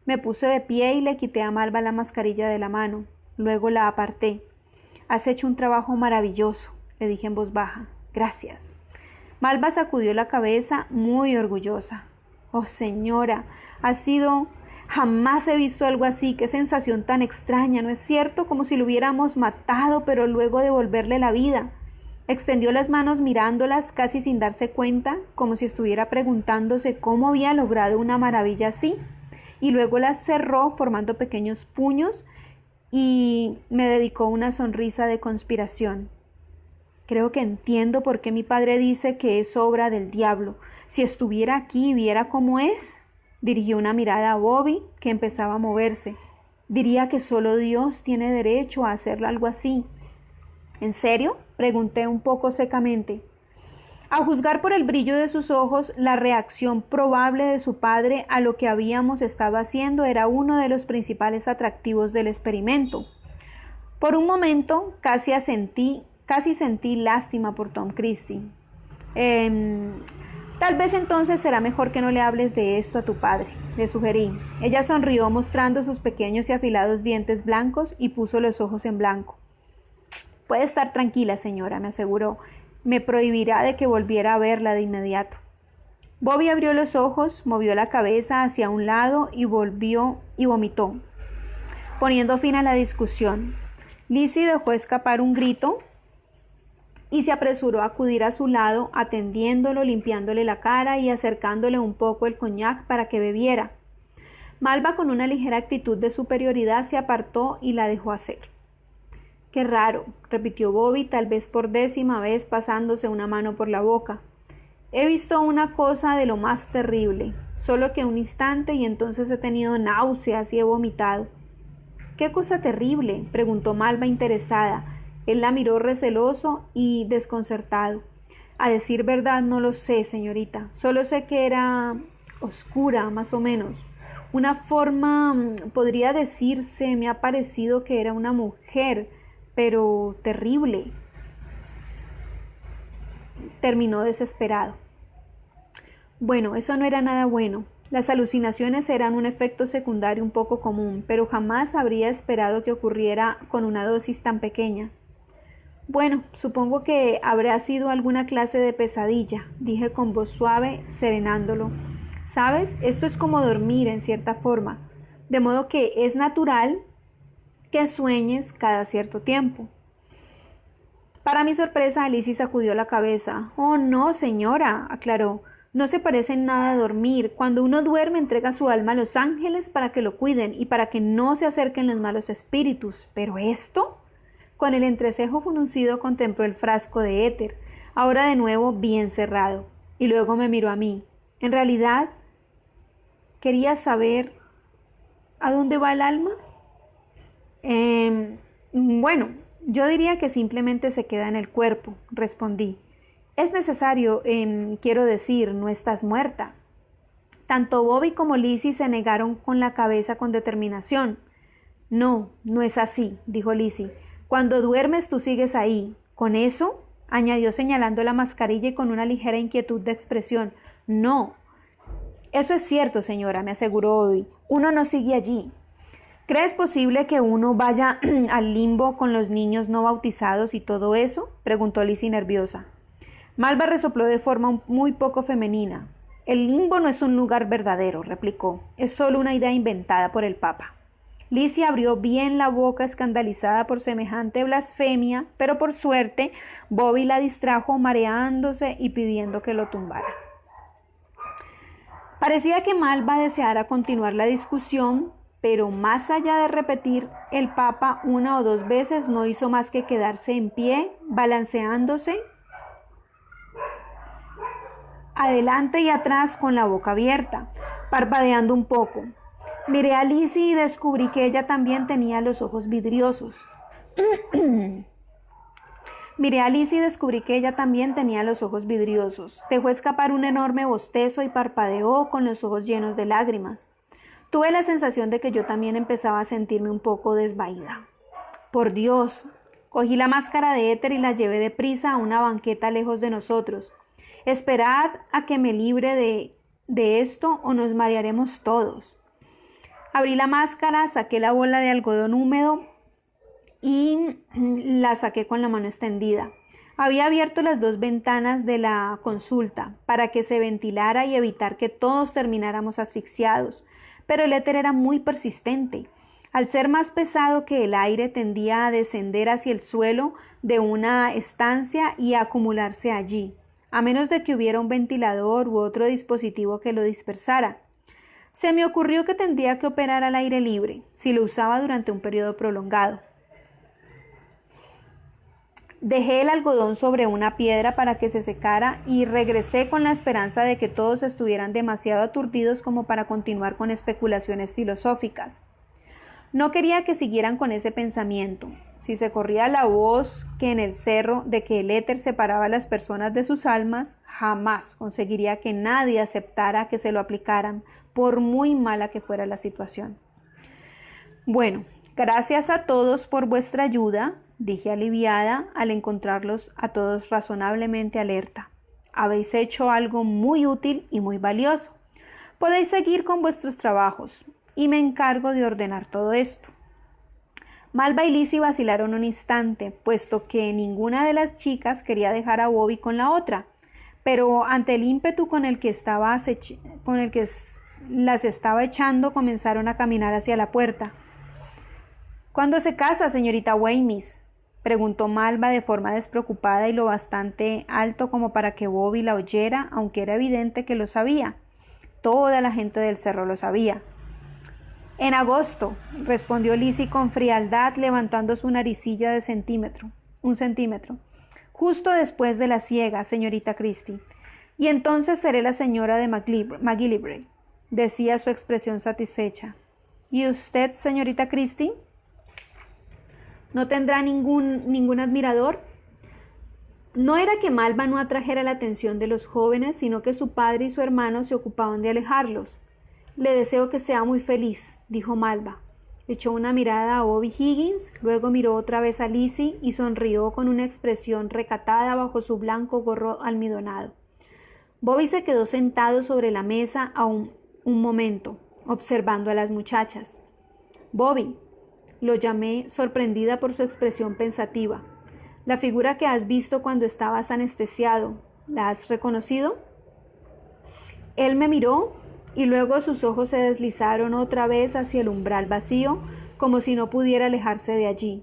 Me puse de pie y le quité a Malva la mascarilla de la mano. Luego la aparté. «Has hecho un trabajo maravilloso», le dije en voz baja. «Gracias». Malva sacudió la cabeza muy orgullosa. «Oh, señora, jamás he visto algo así, qué sensación tan extraña, ¿no es cierto? Como si lo hubiéramos matado, pero luego devolverle la vida». Extendió las manos mirándolas casi sin darse cuenta, como si estuviera preguntándose cómo había logrado una maravilla así, y luego las cerró formando pequeños puños y me dedicó una sonrisa de conspiración. «Creo que entiendo por qué mi padre dice que es obra del diablo. Si estuviera aquí y viera cómo es», dirigió una mirada a Bobby, que empezaba a moverse. «Diría que solo Dios tiene derecho a hacer algo así». «¿En serio?», pregunté un poco secamente. A juzgar por el brillo de sus ojos, la reacción probable de su padre a lo que habíamos estado haciendo era uno de los principales atractivos del experimento. Por un momento casi sentí lástima por Tom Christie. «Tal vez entonces será mejor que no le hables de esto a tu padre», le sugerí. Ella sonrió mostrando sus pequeños y afilados dientes blancos y puso los ojos en blanco. «Puede estar tranquila, señora», me aseguró. «Me prohibirá de que volviera a verla de inmediato». Bobby abrió los ojos, movió la cabeza hacia un lado y vomitó, poniendo fin a la discusión. Lizzie dejó escapar un grito y se apresuró a acudir a su lado, atendiéndolo, limpiándole la cara y acercándole un poco el coñac para que bebiera. Malva, con una ligera actitud de superioridad, se apartó y la dejó hacer. «Qué raro», repitió Bobby, tal vez por 10ª vez pasándose una mano por la boca. «He visto una cosa de lo más terrible, solo que un instante y entonces he tenido náuseas y he vomitado». «¿Qué cosa terrible?», preguntó Malva interesada. Él la miró receloso y desconcertado. «A decir verdad no lo sé, señorita. Solo sé que era oscura, más o menos. Una forma, podría decirse, me ha parecido que era una mujer, pero terrible». Terminó desesperado. Bueno, eso no era nada bueno. Las alucinaciones eran un efecto secundario un poco común, pero jamás habría esperado que ocurriera con una dosis tan pequeña. Bueno, supongo que habrá sido alguna clase de pesadilla, dije con voz suave, serenándolo. ¿Sabes? Esto es como dormir en cierta forma, de modo que es natural que sueñes cada cierto tiempo. Para mi sorpresa, Alicia sacudió la cabeza. Oh, no, señora, aclaró. No se parece en nada a dormir. Cuando uno duerme, entrega su alma a los ángeles para que lo cuiden y para que no se acerquen los malos espíritus. ¿Pero esto? Con el entrecejo fruncido contempló el frasco de éter, ahora de nuevo bien cerrado, y luego me miró a mí. En realidad, quería saber ¿a dónde va el alma? Bueno, yo diría que simplemente se queda en el cuerpo, respondí. Es necesario, quiero decir, no estás muerta. Tanto Bobby como Lizzie se negaron con la cabeza con determinación. No, no es así, dijo Lizzie. Cuando duermes tú sigues ahí. ¿Con eso? Añadió señalando la mascarilla y con una ligera inquietud de expresión. No. Eso es cierto, señora, me aseguró Bobby. Uno no sigue allí. ¿Crees posible que uno vaya al limbo con los niños no bautizados y todo eso? Preguntó Lizzie nerviosa. Malva resopló de forma muy poco femenina. El limbo no es un lugar verdadero, replicó. Es solo una idea inventada por el Papa. Lizzie abrió bien la boca escandalizada por semejante blasfemia, pero por suerte Bobby la distrajo mareándose y pidiendo que lo tumbara. Parecía que Malva deseara continuar la discusión, pero más allá de repetir el Papa una o dos veces, no hizo más que quedarse en pie, balanceándose adelante y atrás con la boca abierta, parpadeando un poco. Miré a Lizzie y descubrí que ella también tenía los ojos vidriosos. Dejó escapar un enorme bostezo y parpadeó con los ojos llenos de lágrimas. Tuve la sensación de que yo también empezaba a sentirme un poco desvaída. Por Dios, cogí la máscara de éter y la llevé deprisa a una banqueta lejos de nosotros. Esperad a que me libre de esto o nos marearemos todos. Abrí la máscara, saqué la bola de algodón húmedo y la saqué con la mano extendida. Había abierto las dos ventanas de la consulta para que se ventilara y evitar que todos termináramos asfixiados, pero el éter era muy persistente. Al ser más pesado que el aire, tendía a descender hacia el suelo de una estancia y a acumularse allí, a menos de que hubiera un ventilador u otro dispositivo que lo dispersara. Se me ocurrió que tendría que operar al aire libre, si lo usaba durante un periodo prolongado. Dejé el algodón sobre una piedra para que se secara y regresé con la esperanza de que todos estuvieran demasiado aturdidos como para continuar con especulaciones filosóficas. No quería que siguieran con ese pensamiento. Si se corría la voz que en el cerro de que el éter separaba a las personas de sus almas, jamás conseguiría que nadie aceptara que se lo aplicaran, por muy mala que fuera la situación. Bueno, gracias a todos por vuestra ayuda, dije aliviada al encontrarlos a todos razonablemente alerta. Habéis hecho algo muy útil y muy valioso. Podéis seguir con vuestros trabajos y me encargo de ordenar todo esto. Malva y Lizzie vacilaron un instante, puesto que ninguna de las chicas quería dejar a Bobby con la otra, pero ante el ímpetu con el que las estaba echando, comenzaron a caminar hacia la puerta. ¿Cuándo se casa, señorita Wemyss?, preguntó Malva de forma despreocupada y lo bastante alto como para que Bobby la oyera, aunque era evidente que lo sabía. Toda la gente del cerro lo sabía. En agosto, respondió Lizzie con frialdad, levantando su naricilla de un centímetro. Justo después de la siega, señorita Christie. Y entonces seré la señora de McGillivray, decía su expresión satisfecha. ¿Y usted, señorita Christie? ¿No tendrá ningún admirador? No era que Malva no atrajera la atención de los jóvenes, sino que su padre y su hermano se ocupaban de alejarlos. Le deseo que sea muy feliz, dijo Malva. Echó una mirada a Bobby Higgins, luego miró otra vez a Lizzie y sonrió con una expresión recatada bajo su blanco gorro almidonado. Bobby se quedó sentado sobre la mesa un momento, observando a las muchachas. Bobby, lo llamé, sorprendida por su expresión pensativa. La figura que has visto cuando estabas anestesiado, ¿la has reconocido? Él me miró y luego sus ojos se deslizaron otra vez hacia el umbral vacío, como si no pudiera alejarse de allí.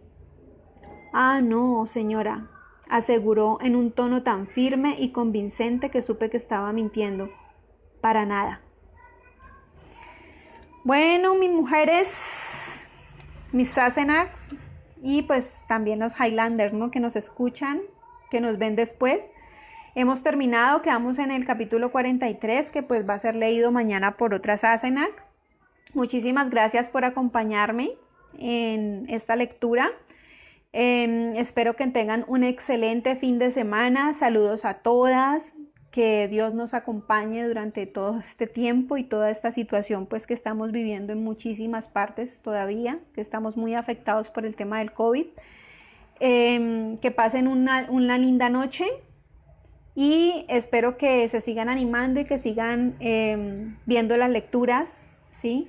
Ah, no, señora, aseguró en un tono tan firme y convincente que supe que estaba mintiendo. Para nada. Bueno, mis mujeres, mis Sassenachs y pues también los Highlanders, ¿no? Que nos escuchan, que nos ven después. Hemos terminado, quedamos en el capítulo 43, que pues va a ser leído mañana por otra Sassenach. Muchísimas gracias por acompañarme en esta lectura. Espero que tengan un excelente fin de semana. Saludos a todas. Que Dios nos acompañe durante todo este tiempo y toda esta situación pues que estamos viviendo en muchísimas partes todavía, que estamos muy afectados por el tema del COVID. Que pasen una linda noche y espero que se sigan animando y que sigan viendo las lecturas, ¿sí?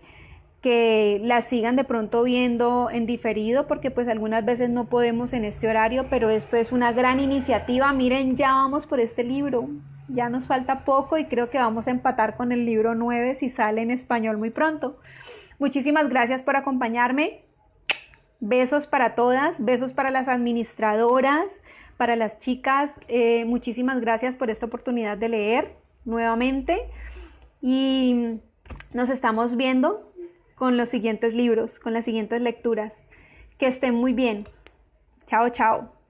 Que las sigan de pronto viendo en diferido, porque pues algunas veces no podemos en este horario, pero esto es una gran iniciativa. Miren, ya vamos por este libro, ya nos falta poco y creo que vamos a empatar con el libro 9 si sale en español muy pronto. Muchísimas gracias por acompañarme. Besos para todas, besos para las administradoras, para las chicas. Muchísimas gracias por esta oportunidad de leer nuevamente y nos estamos viendo con los siguientes libros, con las siguientes lecturas. Que estén muy bien. Chao, chao.